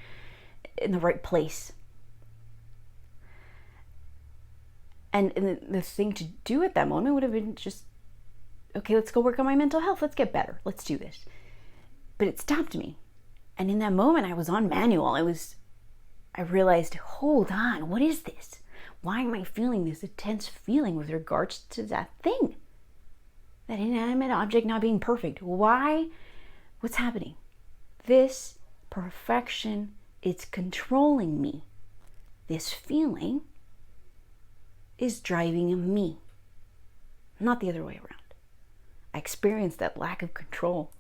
in the right place. And the thing to do at that moment would have been just, okay, let's go work on my mental health. Let's get better. Let's do this. But it stopped me. And in that moment, I was on manual. I realized, hold on, what is this? Why am I feeling this intense feeling with regards to that thing? That inanimate object not being perfect. Why? What's happening? This perfection is controlling me. This feeling is driving me, not the other way around. I experienced that lack of control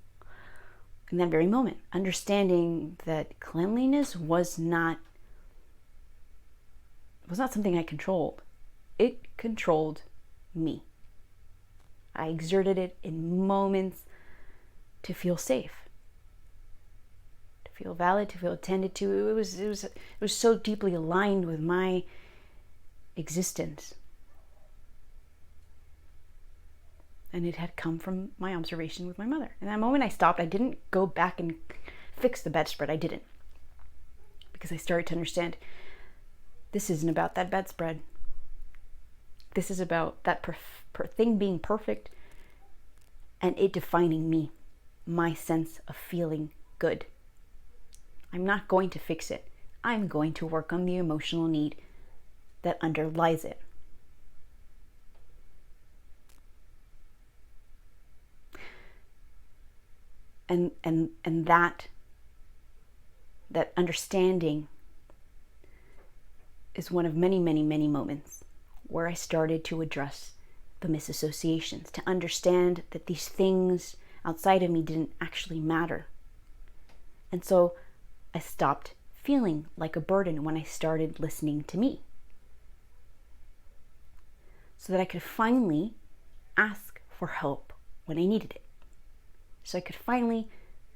in that very moment, understanding that cleanliness was not something I controlled. It controlled me. I exerted it in moments to feel safe, to feel valid, to feel attended to. It was so deeply aligned with my existence. And it had come from my observation with my mother. In that moment I stopped. I didn't go back and fix the bedspread. I didn't. Because I started to understand this isn't about that bedspread. This is about that thing being perfect and it defining me, my sense of feeling good. I'm not going to fix it. I'm going to work on the emotional need that underlies it. And that understanding is one of many, many, many moments where I started to address the misassociations, to understand that these things outside of me didn't actually matter. And so I stopped feeling like a burden when I started listening to me, so that I could finally ask for help when I needed it. So I could finally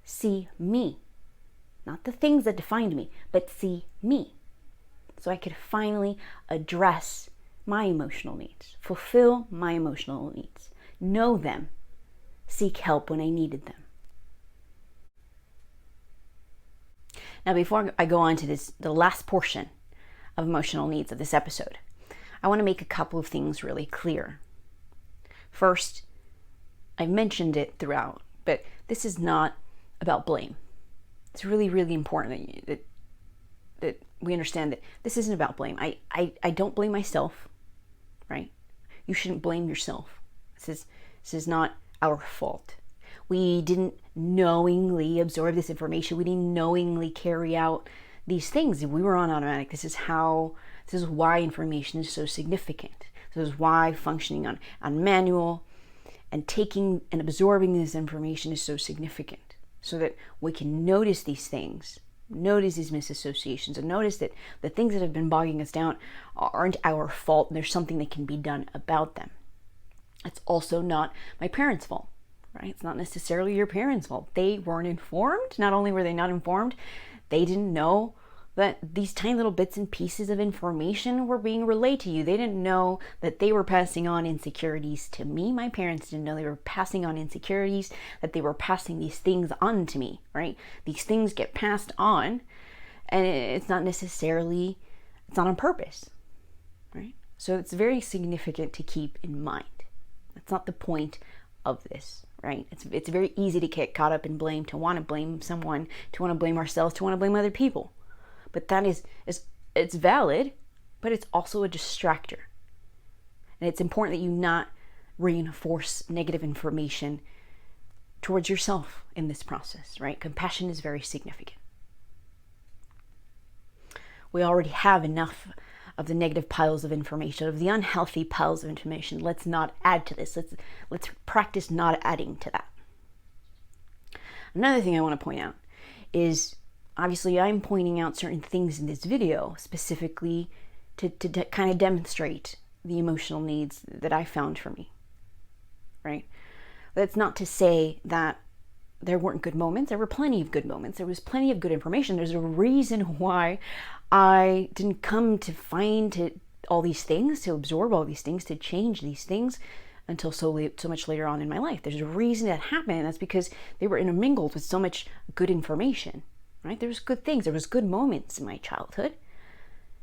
see me, not the things that defined me, but see me. So I could finally address my emotional needs, fulfill my emotional needs, know them, seek help when I needed them. Now, before I go on to the last portion of emotional needs of this episode, I want to make a couple of things really clear. First, I've mentioned it throughout, but this is not about blame. It's really, really important that we understand that this isn't about blame. I don't blame myself, right? You shouldn't blame yourself. This is not our fault. We didn't knowingly absorb this information. We didn't knowingly carry out these things. We were on automatic. This is why information is so significant. This is why functioning on manual and taking and absorbing this information is so significant, so that we can notice these things Notice these misassociations and notice that the things that have been bogging us down aren't our fault and there's something that can be done about them. It's also not my parents' fault, right? It's not necessarily your parents' fault. They weren't informed. Not only were they not informed, they didn't know that these tiny little bits and pieces of information were being relayed to you. They didn't know that they were passing on insecurities to me. My parents didn't know they were passing on insecurities, that they were passing these things on to me, right? These things get passed on, and it's not necessarily, it's not on purpose, right? So it's very significant to keep in mind. That's not the point of this, right? It's very easy to get caught up in blame, to want to blame someone, to want to blame ourselves, to want to blame other people. But that is it's valid, but it's also a distractor. And it's important that you not reinforce negative information towards yourself in this process, right? Compassion is very significant. We already have enough of the negative piles of information, of the unhealthy piles of information. Let's not add to this. Let's practice not adding to that. Another thing I want to point out is, obviously I'm pointing out certain things in this video specifically to kind of demonstrate the emotional needs that I found for me, right? That's not to say that there weren't good moments. There were plenty of good moments. There was plenty of good information. There's a reason why I didn't come to find all these things, to absorb all these things, to change these things until so much later on in my life. There's a reason that happened. That's because they were intermingled with so much good information, right? There was good things. There was good moments in my childhood.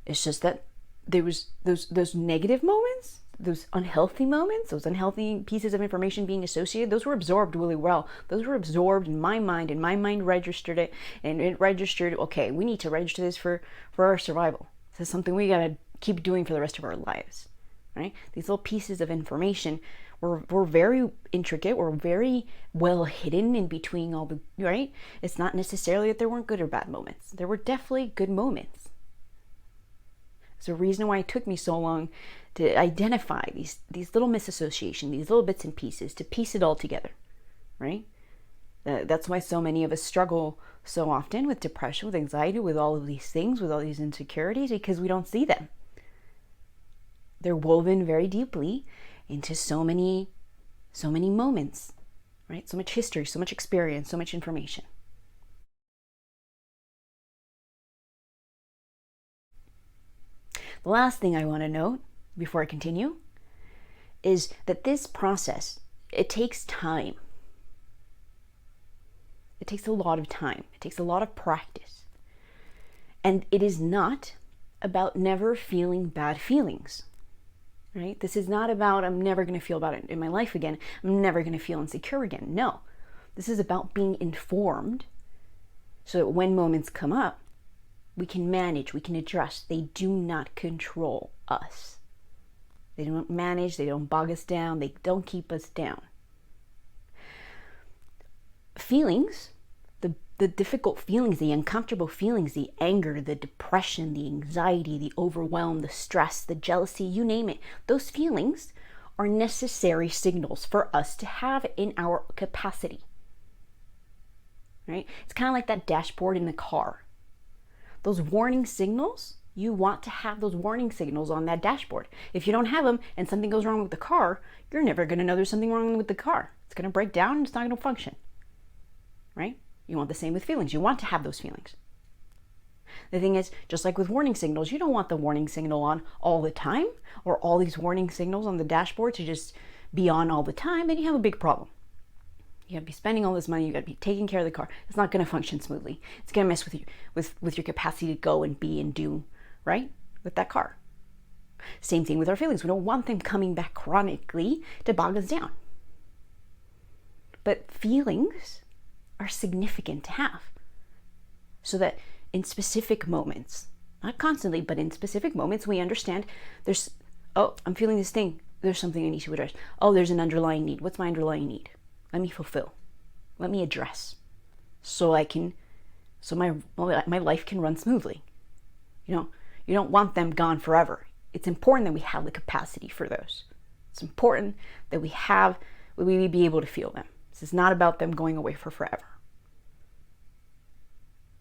It's just that there was those negative moments, those unhealthy moments, those unhealthy pieces of information being associated, those were absorbed really well. Those were absorbed in my mind, and my mind registered it, and it registered, okay, we need to register this for our survival. This is something we gotta keep doing for the rest of our lives, right? These little pieces of information were very intricate, were very well hidden in between all the, right? It's not necessarily that there weren't good or bad moments. There were definitely good moments. It's the reason why it took me so long to identify these little misassociations, these little bits and pieces, to piece it all together, right? That's why so many of us struggle so often with depression, with anxiety, with all of these things, with all these insecurities, because we don't see them. They're woven very deeply into so many moments, right? So much history, so much experience, so much information. The last thing I want to note before I continue is that this process, it takes time. It takes a lot of time. It takes a lot of practice. And it is not about never feeling bad feelings, right? This is not about, I'm never going to feel about it in my life again. I'm never going to feel insecure again. No, this is about being informed so that when moments come up, we can manage, we can address. They do not control us. They don't manage, they don't bog us down, they don't keep us down. Feelings, the difficult feelings, the uncomfortable feelings, the anger, the depression, the anxiety, the overwhelm, the stress, the jealousy, you name it, those feelings are necessary signals for us to have in our capacity, right? It's kind of like that dashboard in the car. Those warning signals, you want to have those warning signals on that dashboard. If you don't have them and something goes wrong with the car, you're never going to know there's something wrong with the car. It's going to break down and it's not going to function, right? You want the same with feelings. You want to have those feelings. The thing is, just like with warning signals, you don't want the warning signal on all the time, or all these warning signals on the dashboard to just be on all the time. Then you have a big problem. You got to be spending all this money. You got to be taking care of the car. It's not going to function smoothly. It's going to mess with you, with your capacity to go and be and do, right, with that car. Same thing with our feelings. We don't want them coming back chronically to bog us down. But feelings are significant to have, so that in specific moments, not constantly, but in specific moments, we understand there's, oh, I'm feeling this thing. There's something I need to address. Oh, there's an underlying need. What's my underlying need? Let me fulfill. Let me address, so my life can run smoothly. You don't want them gone forever. It's important that we have the capacity for those. It's important that we be able to feel them. This is not about them going away for forever.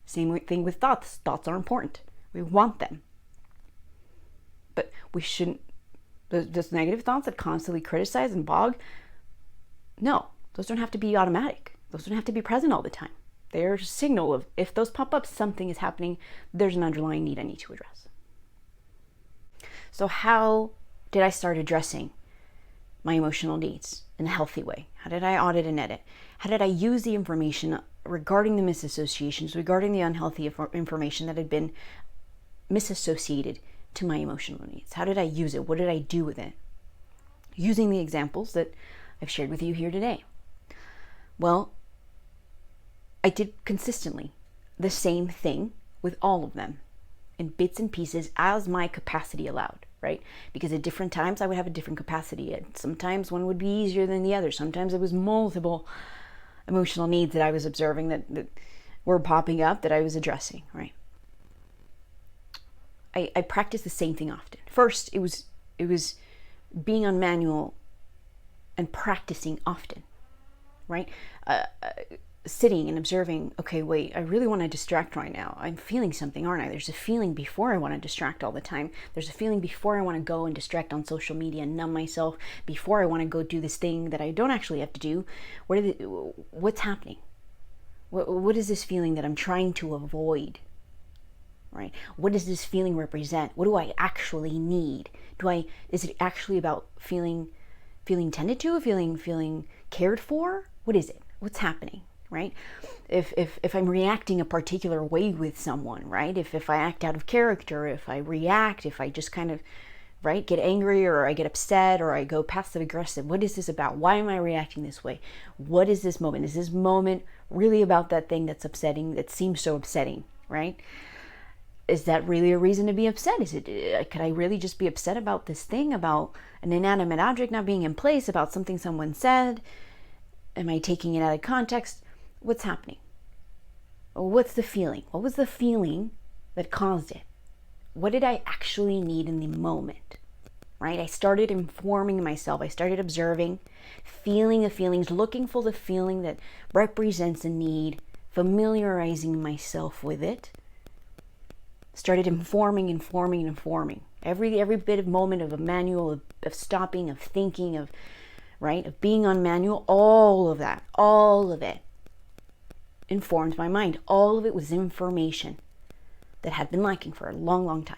Same thing with thoughts. Thoughts are important. We want them. But we shouldn't, those negative thoughts that constantly criticize and bog, no, those don't have to be automatic. Those don't have to be present all the time. They're a signal of, if those pop up, something is happening, there's an underlying need I need to address. So how did I start addressing my emotional needs in a healthy way? How did I audit and edit? How did I use the information regarding the misassociations, regarding the unhealthy information that had been misassociated to my emotional needs? How did I use it? What did I do with it? Using the examples that I've shared with you here today. Well, I did consistently the same thing with all of them in bits and pieces as my capacity allowed, right? Because at different times I would have a different capacity. And sometimes one would be easier than the other. Sometimes it was multiple emotional needs that I was observing that were popping up that I was addressing, right? I practiced the same thing often. First, it was being on manual and practicing often, right? Sitting and observing, okay, wait, I really want to distract right now. I'm feeling something, aren't I? There's a feeling before I want to distract all the time. There's a feeling before I want to go and distract on social media and numb myself, before I want to go do this thing that I don't actually have to do. What's happening? What is this feeling that I'm trying to avoid? Right? What does this feeling represent? What do I actually need? Is it actually about feeling tended to, feeling cared for? What is it? What's happening? Right? If I'm reacting a particular way with someone, right? If I act out of character, if I react, if I just kind of, right, get angry, or I get upset, or I go passive aggressive, what is this about? Why am I reacting this way? What is this moment? Is this moment really about that thing that's upsetting, that seems so upsetting, right? Is that really a reason to be upset? Could I really just be upset about this thing, about an inanimate object not being in place, about something someone said? Am I taking it out of context? What's happening? What's the feeling? What was the feeling that caused it? What did I actually need in the moment? Right? I started informing myself. I started observing, feeling the feelings, looking for the feeling that represents a need, familiarizing myself with it. Started informing. Every bit of moment of a manual, of stopping, of thinking, of being on manual, all of it informed my mind. All of it was information that had been lacking for a long, long time.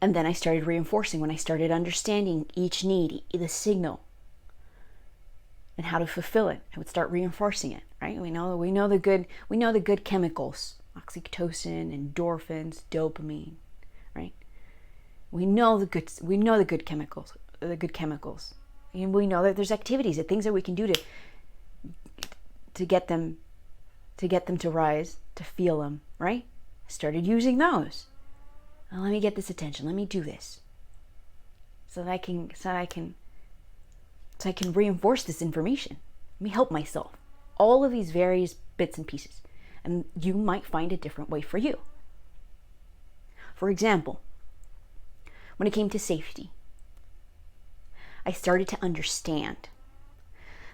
And then I started reinforcing when I started understanding each need, the signal, and how to fulfill it. I would start reinforcing it, right? We know the good chemicals, oxytocin, endorphins, dopamine, right? We know the good chemicals. And we know that there's activities, that things that we can do to get them to rise, to feel them, right? I started using those. Now, let me get this attention. Let me do this, so that I can reinforce this information. Let me help myself. All of these various bits and pieces, and you might find a different way for you. For example, when it came to safety, I started to understand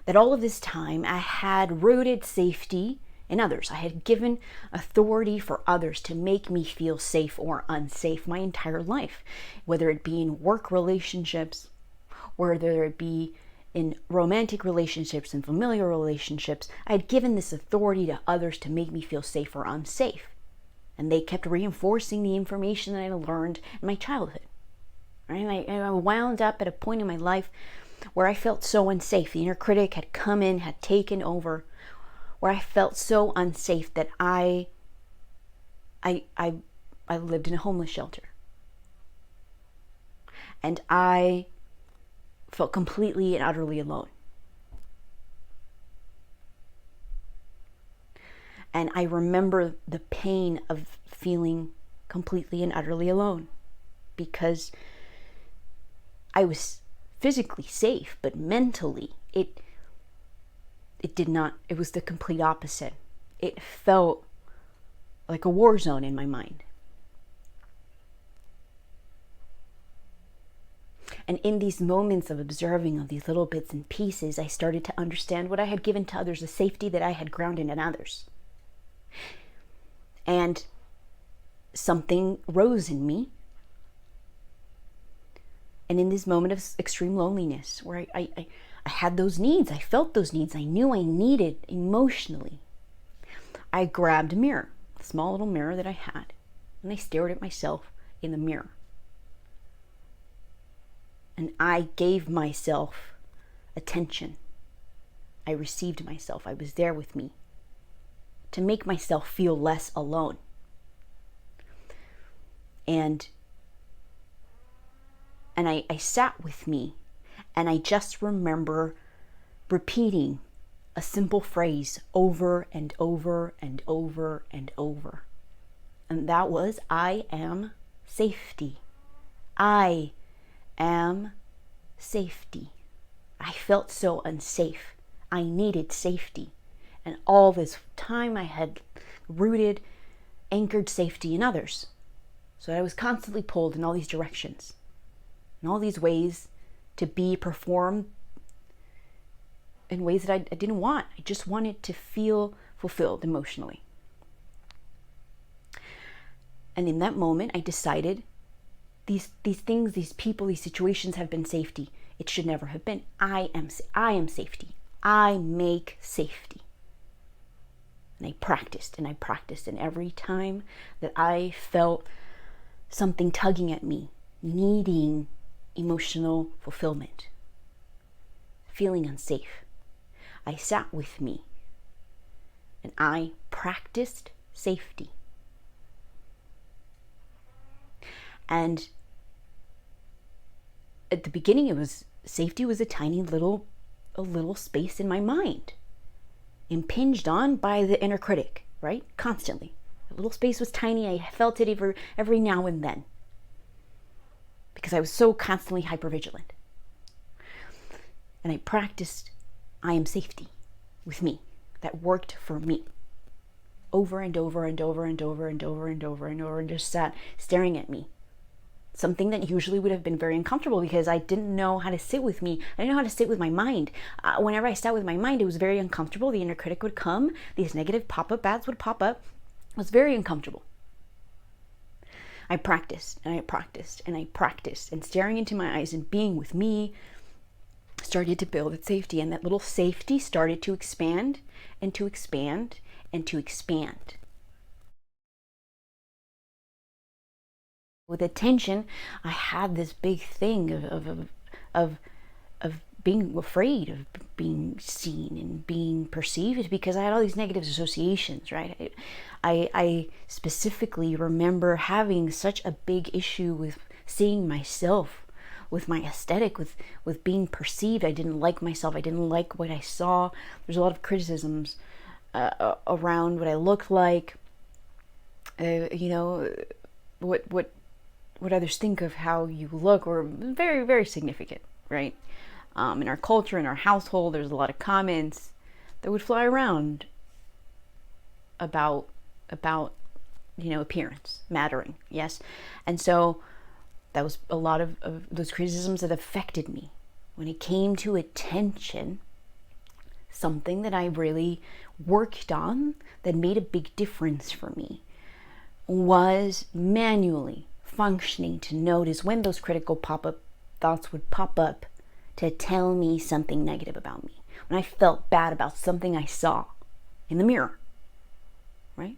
that all of this time I had rooted safety in others. I had given authority for others to make me feel safe or unsafe my entire life, whether it be in work relationships, whether it be in romantic relationships and familiar relationships. I had given this authority to others to make me feel safe or unsafe. And they kept reinforcing the information that I learned in my childhood. Right? I wound up at a point in my life where I felt so unsafe. The inner critic had come in, had taken over, where I felt so unsafe that I lived in a homeless shelter. And I felt completely and utterly alone. And I remember the pain of feeling completely and utterly alone, because I was physically safe, but mentally it did not. It was the complete opposite. It felt like a war zone in my mind. And in these moments of observing of these little bits and pieces, I started to understand what I had given to others, the safety that I had grounded in others. And something rose in me. And in this moment of extreme loneliness, where I had those needs, I felt those needs, I knew I needed emotionally, I grabbed a mirror, a small little mirror that I had, and I stared at myself in the mirror. And I gave myself attention. I received myself. I was there with me to make myself feel less alone. And I sat with me, and I just remember repeating a simple phrase over and over and over and over. And that was, I am safety. I am safety. I felt so unsafe. I needed safety. And all this time I had rooted, anchored safety in others. So I was constantly pulled in all these directions, in all these ways to be performed in ways that I didn't want. I just wanted to feel fulfilled emotionally. And in that moment, I decided these things, these people, these situations have been safety. It should never have been. I am safety. I make safety. And I practiced and I practiced. And every time that I felt something tugging at me, needing emotional fulfillment, feeling unsafe, I sat with me and I practiced safety. And at the beginning, safety was a tiny little space in my mind, impinged on by the inner critic, right? Constantly. The little space was tiny. I felt it every now and then because I was so constantly hypervigilant. And I practiced I am safety with me. That worked for me. Over and over and over and over and over and over and over, and just sat staring at me. Something that usually would have been very uncomfortable because I didn't know how to sit with me. I didn't know how to sit with my mind. Whenever I sat with my mind, it was very uncomfortable. The inner critic would come. These negative pop-up ads would pop up. It was very uncomfortable. I practiced and I practiced and I practiced, and staring into my eyes and being with me started to build its safety, and that little safety started to expand and to expand and to expand. With attention, I had this big thing of being afraid of being seen and being perceived because I had all these negative associations, right? I specifically remember having such a big issue with seeing myself, with my aesthetic, with being perceived. I didn't like myself. I didn't like what I saw. There's a lot of criticisms around what I looked like, what others think of how you look, were very, very significant, right? In our culture, in our household, there's a lot of comments that would fly around about appearance mattering, yes? And so that was a lot of those criticisms that affected me. When it came to attention, something that I really worked on that made a big difference for me was manually functioning to notice when those critical pop-up thoughts would pop up to tell me something negative about me. When I felt bad about something I saw in the mirror, right?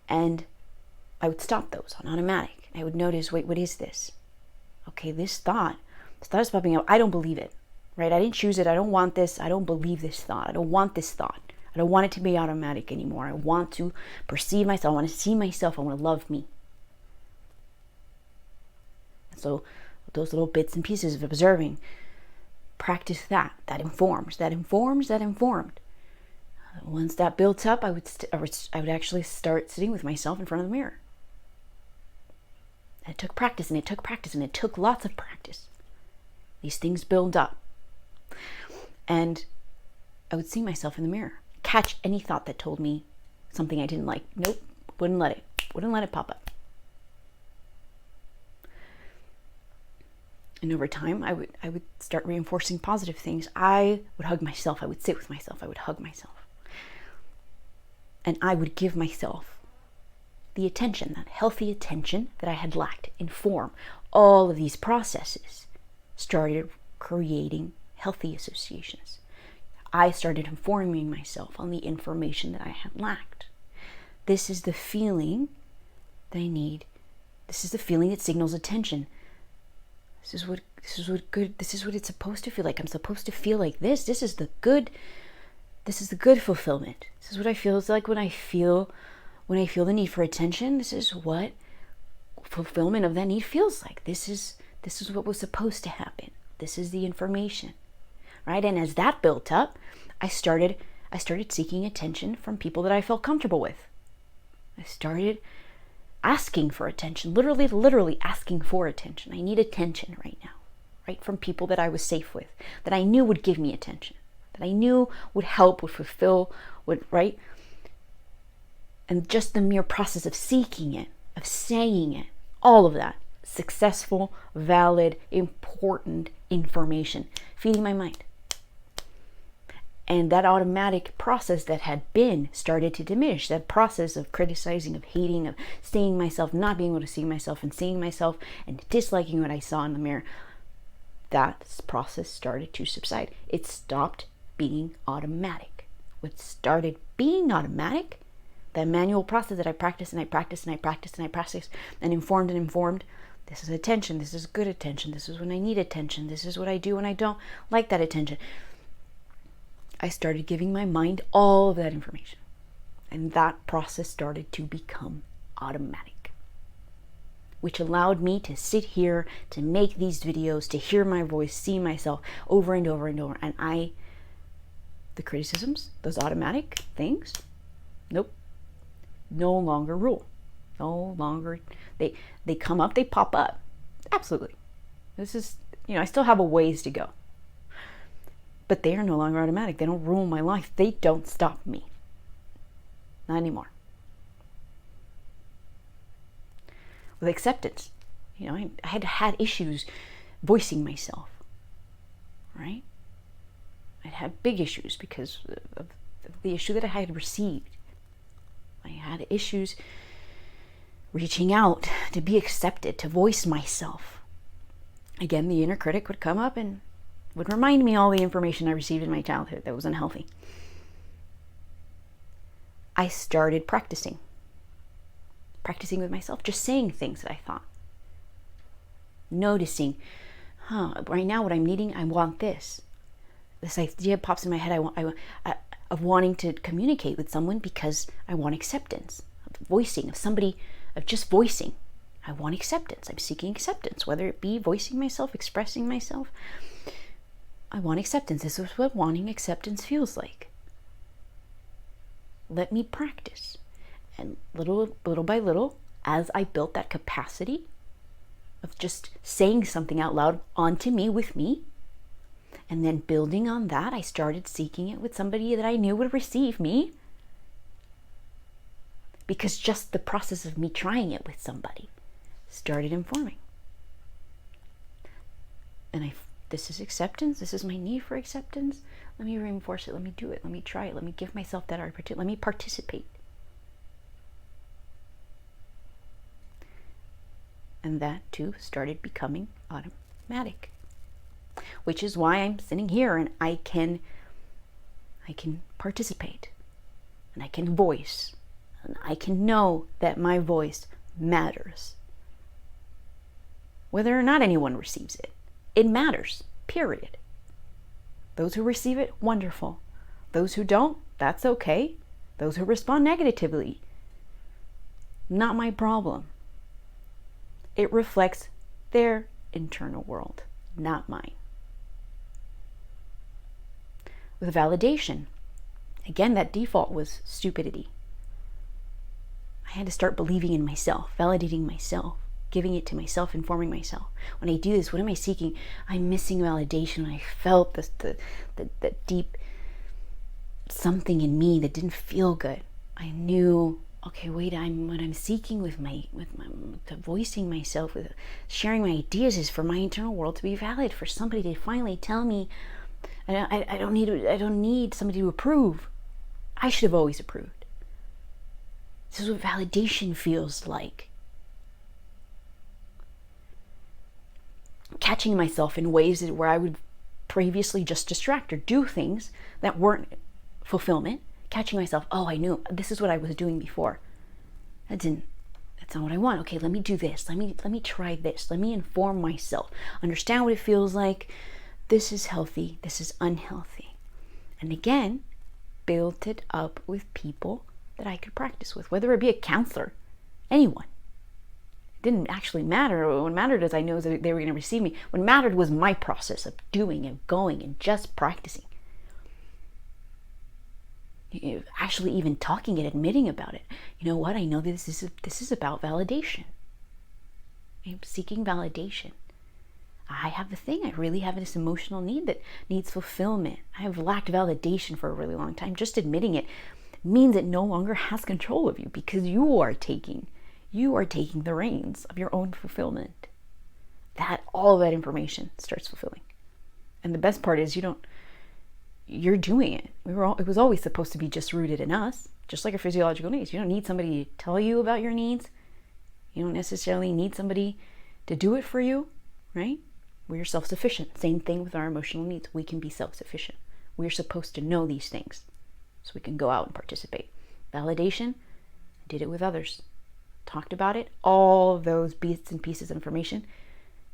And I would stop those on automatic. I would notice, wait, what is this? Okay, this thought is popping up. I don't believe it, right? I didn't choose it. I don't want this. I don't believe this thought. I don't want this thought. I don't want it to be automatic anymore. I want to perceive myself. I want to see myself. I want to love me. So those little bits and pieces of observing, practice that. That informs. Once that built up, I would actually start sitting with myself in front of the mirror. And it took practice, and it took practice, and it took lots of practice. These things build up. And I would see myself in the mirror, catch any thought that told me something I didn't like. Nope, wouldn't let it pop up. And over time, I would start reinforcing positive things. I would hug myself. I would sit with myself. I would hug myself. And I would give myself the attention, that healthy attention that I had lacked in form. All of these processes started creating healthy associations. I started informing myself on the information that I had lacked. This is the feeling that I need. This is the feeling that signals attention. This is what it's supposed to feel like. I'm supposed to feel like this. This is the good fulfillment. This is what I feel like when I feel the need for attention. This is what fulfillment of that need feels like. This is what was supposed to happen. This is the information. Right? And as that built up, I started seeking attention from people that I felt comfortable with. I started asking for attention, literally asking for attention. I need attention right now, right? From people that I was safe with, that I knew would give me attention, that I knew would help, would fulfill, right? And just the mere process of seeking it, of saying it, all of that, successful, valid, important information, feeding my mind. And that automatic process that had been started to diminish. That process of criticizing, of hating, of seeing myself, not being able to see myself, and seeing myself and disliking what I saw in the mirror. That process started to subside. It stopped being automatic. What started being automatic, that manual process that I practiced and I practiced and I practiced and I practiced and informed. This is attention. This is good attention. This is when I need attention. This is what I do when I don't like that attention. I started giving my mind all of that information. And that process started to become automatic, which allowed me to sit here, to make these videos, to hear my voice, see myself over and over and over. And the criticisms, those automatic things, nope, no longer rule. No longer, they come up, they pop up. Absolutely. This is, I still have a ways to go. But they are no longer automatic. They don't rule my life. They don't stop me. Not anymore. With acceptance, I had issues voicing myself, right? I had big issues because of the issue that I had received. I had issues reaching out to be accepted, to voice myself. Again, the inner critic would come up and would remind me all the information I received in my childhood that was unhealthy. I started practicing with myself, just saying things that I thought. Noticing, right now what I'm needing, I want this. This idea pops in my head, of wanting to communicate with someone because I want acceptance, of just voicing. I want acceptance. I'm seeking acceptance, whether it be voicing myself, expressing myself. I want acceptance. This is what wanting acceptance feels like. Let me practice. And little by little, as I built that capacity of just saying something out loud onto me, with me, and then building on that, I started seeking it with somebody that I knew would receive me. Because just the process of me trying it with somebody started informing. And this is acceptance. This is my need for acceptance. Let me reinforce it. Let me do it. Let me try it. Let me give myself that opportunity. Let me participate. And that too started becoming automatic. Which is why I'm sitting here and I can participate. And I can voice. And I can know that my voice matters. Whether or not anyone receives it. It matters, period. Those who receive it, wonderful. Those who don't, that's okay. Those who respond negatively, not my problem. It reflects their internal world, not mine. With validation, again, that default was stupidity. I had to start believing in myself, validating myself, giving it to myself, informing myself. When I do this, what am I seeking? I'm missing validation. I felt the deep something in me that didn't feel good. I knew, okay, wait, what I'm seeking with voicing myself, with sharing my ideas, is for my internal world to be valid, for somebody to finally tell me. I don't need somebody to approve. I should have always approved. This is what validation feels like. Catching myself in ways where I would previously just distract or do things that weren't fulfillment. Catching myself, oh, I knew this is what I was doing before. That's not what I want. Okay, let me do this. Let me try this. Let me inform myself. Understand what it feels like. This is healthy. This is unhealthy. And again, build it up with people that I could practice with, whether it be a counselor, anyone. It didn't actually matter. What mattered is I know that they were going to receive me. What mattered was my process of doing and going and just practicing. Actually even talking and admitting about it. You know what? I know this is about validation. I'm seeking validation. I have the thing. I really have this emotional need that needs fulfillment. I have lacked validation for a really long time. Just admitting it means it no longer has control of you, because you are taking the reins of your own fulfillment. All of that information starts fulfilling. And the best part is you're doing it. It was always supposed to be just rooted in us, just like our physiological needs. You don't need somebody to tell you about your needs. You don't necessarily need somebody to do it for you, right? We're self-sufficient. Same thing with our emotional needs. We can be self-sufficient. We're supposed to know these things so we can go out and participate. Validation, I did it with others. Talked about it. All of those bits and pieces of information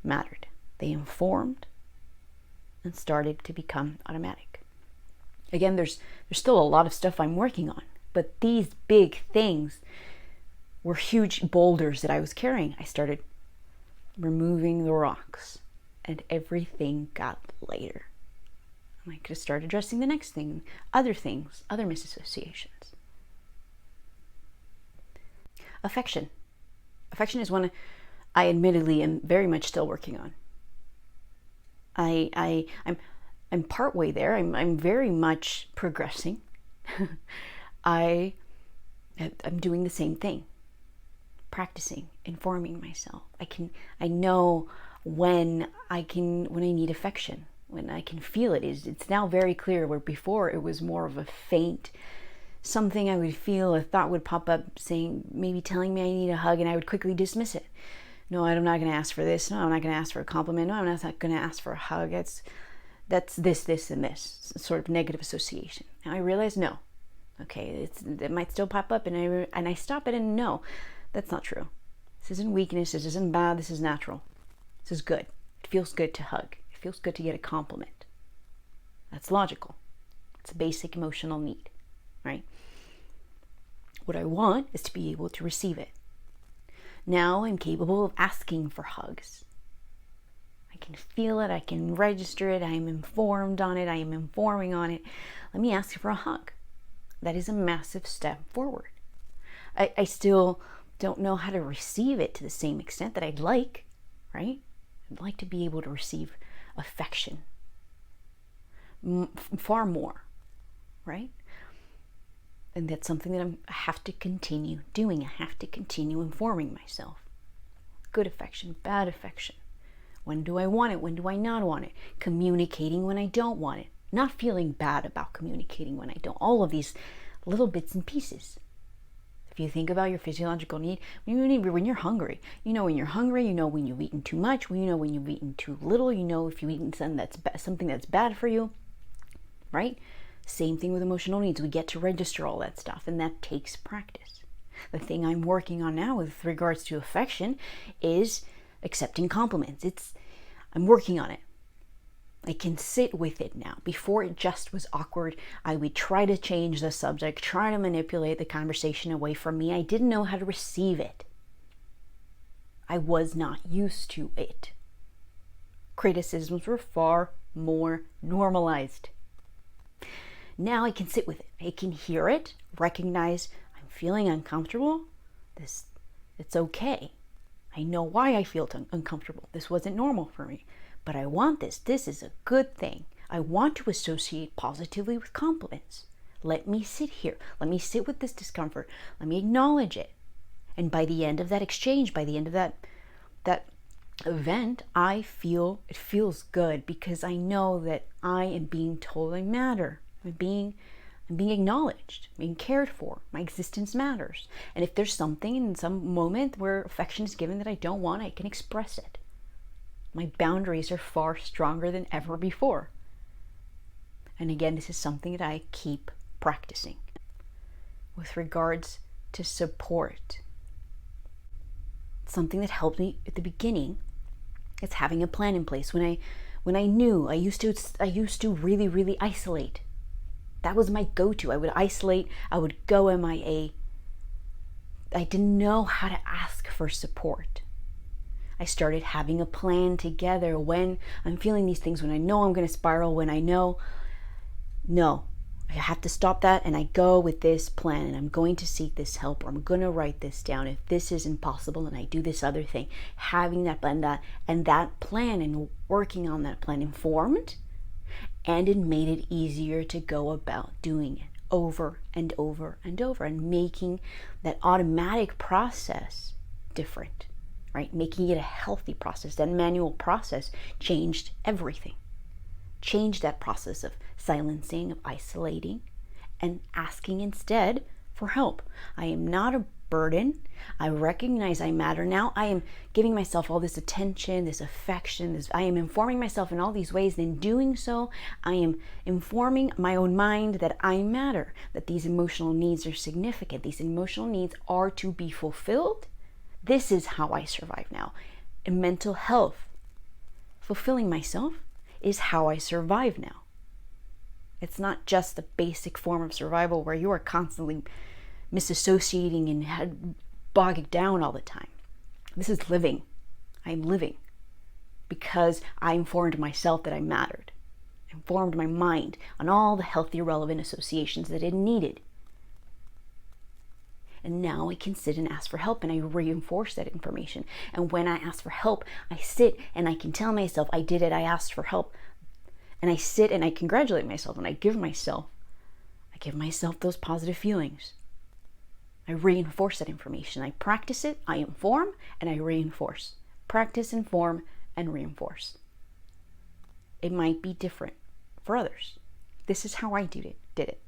mattered. They informed and started to become automatic. Again, there's still a lot of stuff I'm working on, but these big things were huge boulders that I was carrying. I started removing the rocks, and everything got lighter. And I could start addressing the next thing, other things, other misassociations. Affection. Affection is one I admittedly am very much still working on. I'm partway there. I'm very much progressing. I'm doing the same thing. Practicing, informing myself. I know when I need affection, when I can feel it. It's now very clear, where before it was more of a faint something I would feel, a thought would pop up maybe telling me I need a hug, and I would quickly dismiss it. No, I'm not going to ask for this. No, I'm not going to ask for a compliment. No, I'm not going to ask for a hug. That's this, and this sort of negative association. Now I realize, no, okay, it might still pop up, and I stop it, and no, that's not true. This isn't weakness. This isn't bad. This is natural. This is good. It feels good to hug. It feels good to get a compliment. That's logical. It's a basic emotional need, right? What I want is to be able to receive it. Now I'm capable of asking for hugs. I can feel it. I can register it. I am informed on it. I am informing on it. Let me ask for a hug. That is a massive step forward. I still don't know how to receive it to the same extent that I'd like, right? I'd like to be able to receive affection far more, right? And that's something that I have to continue doing. I have to continue informing myself. Good affection, bad affection. When do I want it? When do I not want it? Communicating when I don't want it. Not feeling bad about communicating when I don't. All of these little bits and pieces. If you think about your physiological need, when you're hungry, you know when you're hungry, you know when you've eaten too much, you know when you've eaten too little, you know if you've eaten something that's bad for you, right? Same thing with emotional needs. We get to register all that stuff, and that takes practice. The thing I'm working on now with regards to affection is accepting compliments. I'm working on it. I can sit with it now. Before, it just was awkward. I would try to change the subject, try to manipulate the conversation away from me. I didn't know how to receive it. I was not used to it. Criticisms were far more normalized. Now I can sit with it. I can hear it, recognize I'm feeling uncomfortable. It's okay. I know why I feel uncomfortable. This wasn't normal for me. But I want this. This is a good thing. I want to associate positively with compliments. Let me sit here. Let me sit with this discomfort. Let me acknowledge it. And by the end of that exchange, by the end of that event, it feels good because I know that I am being told I matter. I'm being acknowledged, being cared for. My existence matters. And if there's something in some moment where affection is given that I don't want, I can express it. My boundaries are far stronger than ever before. And again, this is something that I keep practicing. With regards to support, something that helped me at the beginning is having a plan in place. When I knew, I used to really isolate. That was my go-to. I would isolate. I would go MIA. I didn't know how to ask for support. I started having a plan together when I'm feeling these things, when I know I'm going to spiral, when I know, no, I have to stop that, and I go with this plan, and I'm going to seek this help, or I'm going to write this down. If this is impossible, and I do this other thing, having that plan, that plan and working on that plan informed, and it made it easier to go about doing it over and over and over, and making that automatic process different, right? Making it a healthy process. That manual process changed everything. Changed that process of silencing, of isolating, and asking instead for help. I am not a burden. I recognize I matter now. I am giving myself all this attention, this affection, I am informing myself in all these ways. In doing so, I am informing my own mind that I matter, that these emotional needs are significant. These emotional needs are to be fulfilled. This is how I survive now. In mental health, fulfilling myself is how I survive now. It's not just the basic form of survival where you are constantly misassociating and bogging down all the time. This is living. I'm living because I informed myself that I mattered. I informed my mind on all the healthy, relevant associations that it needed. And now I can sit and ask for help, and I reinforce that information. And when I ask for help, I sit and I can tell myself, I did it, I asked for help. And I sit and I congratulate myself, and I give myself those positive feelings. I reinforce that information. I practice it, I inform, and I reinforce. Practice, inform, and reinforce. It might be different for others. This is how I did it.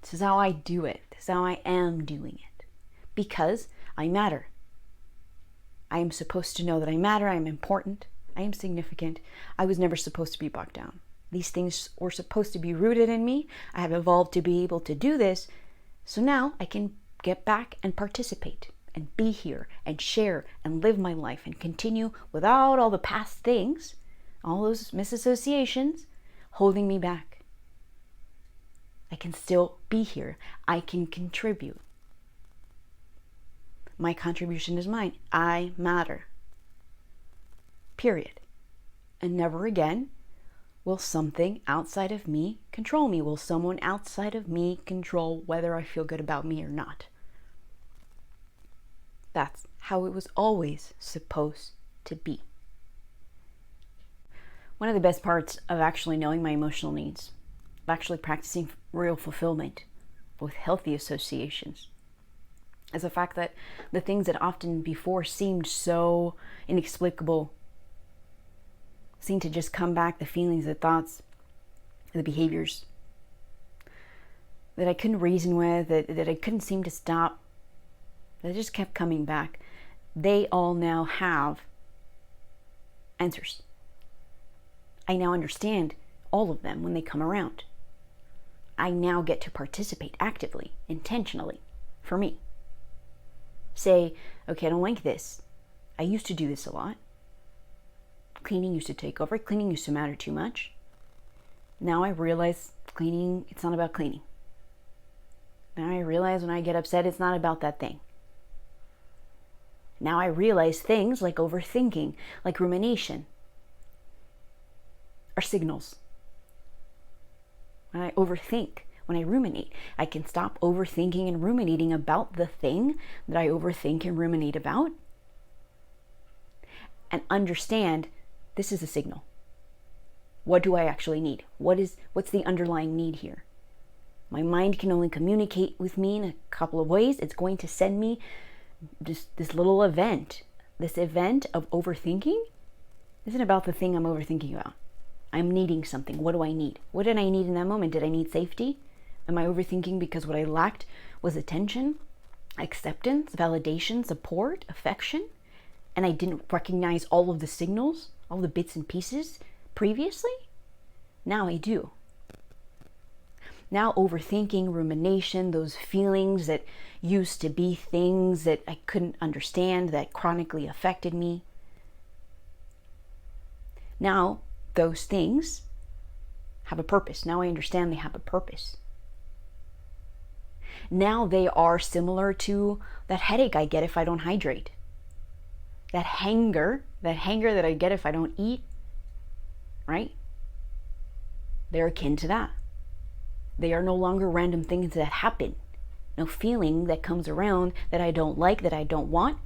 This is how I do it. This is how I am doing it. Because I matter. I am supposed to know that I matter. I am important. I am significant. I was never supposed to be bogged down. These things were supposed to be rooted in me. I have evolved to be able to do this. So now I can get back and participate and be here and share and live my life and continue without all the past things, all those misassociations holding me back. I can still be here. I can contribute. My contribution is mine. I matter. Period. And never again will something outside of me control me. Will someone outside of me control whether I feel good about me or not? That's how it was always supposed to be. One of the best parts of actually knowing my emotional needs, of actually practicing real fulfillment with healthy associations, is the fact that the things that often before seemed so inexplicable seem to just come back, the feelings, the thoughts, the behaviors that I couldn't reason with, that I couldn't seem to stop, that just kept coming back. They all now have answers. I now understand all of them when they come around. I now get to participate actively, intentionally, for me. Say, okay, I don't like this. I used to do this a lot. Cleaning used to take over. Cleaning used to matter too much. Now I realize cleaning, it's not about cleaning. Now I realize when I get upset, it's not about that thing. Now I realize things like overthinking, like rumination, are signals. When I overthink, when I ruminate, I can stop overthinking and ruminating about the thing that I overthink and ruminate about, and understand this is a signal. What do I actually need? What's the underlying need here? My mind can only communicate with me in a couple of ways. It's going to send me just this little event. This event of overthinking isn't about the thing I'm overthinking about. I'm needing something. What do I need? What did I need in that moment? Did I need safety? Am I overthinking because what I lacked was attention, acceptance, validation, support, affection? And I didn't recognize all of the signals, all the bits and pieces previously? Now I do. Now overthinking, rumination, those feelings that used to be things that I couldn't understand, that chronically affected me. Now those things have a purpose. Now I understand they have a purpose. Now they are similar to that headache I get if I don't hydrate. That hanger that I get if I don't eat, right? They're akin to that. They are no longer random things that happen. No feeling that comes around that I don't like, that I don't want,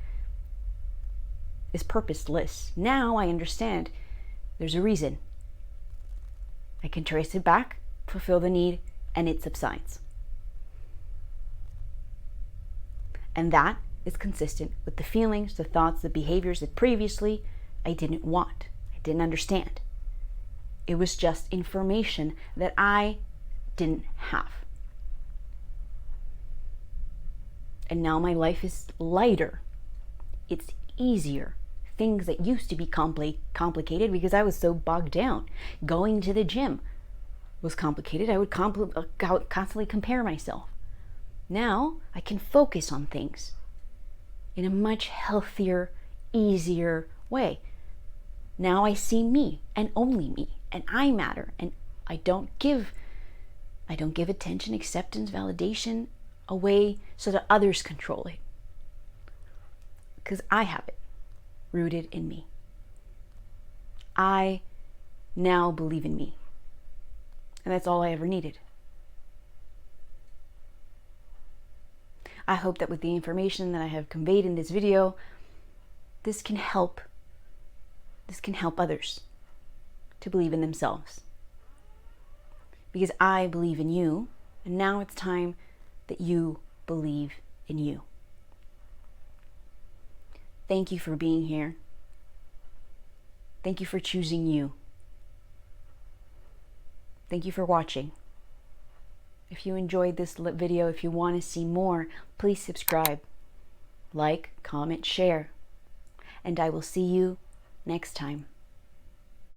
is purposeless. Now I understand there's a reason. I can trace it back, fulfill the need, and it subsides. And that is consistent with the feelings, the thoughts, the behaviors that previously I didn't want, I didn't understand. It was just information that I didn't have. And now my life is lighter. It's easier. Things that used to be complicated because I was so bogged down. Going to the gym was complicated. I would constantly compare myself. Now I can focus on things in a much healthier, easier way. Now I see me and only me, and I matter, and I don't give attention, acceptance, validation away so that others control it. Because I have it rooted in me. I now believe in me. And that's all I ever needed. I hope that with the information that I have conveyed in this video, this can help others to believe in themselves. Because I believe in you, and now it's time that you believe in you. Thank you for being here. Thank you for choosing you. Thank you for watching. If you enjoyed this video, if you want to see more, please subscribe, like, comment, share, and I will see you next time.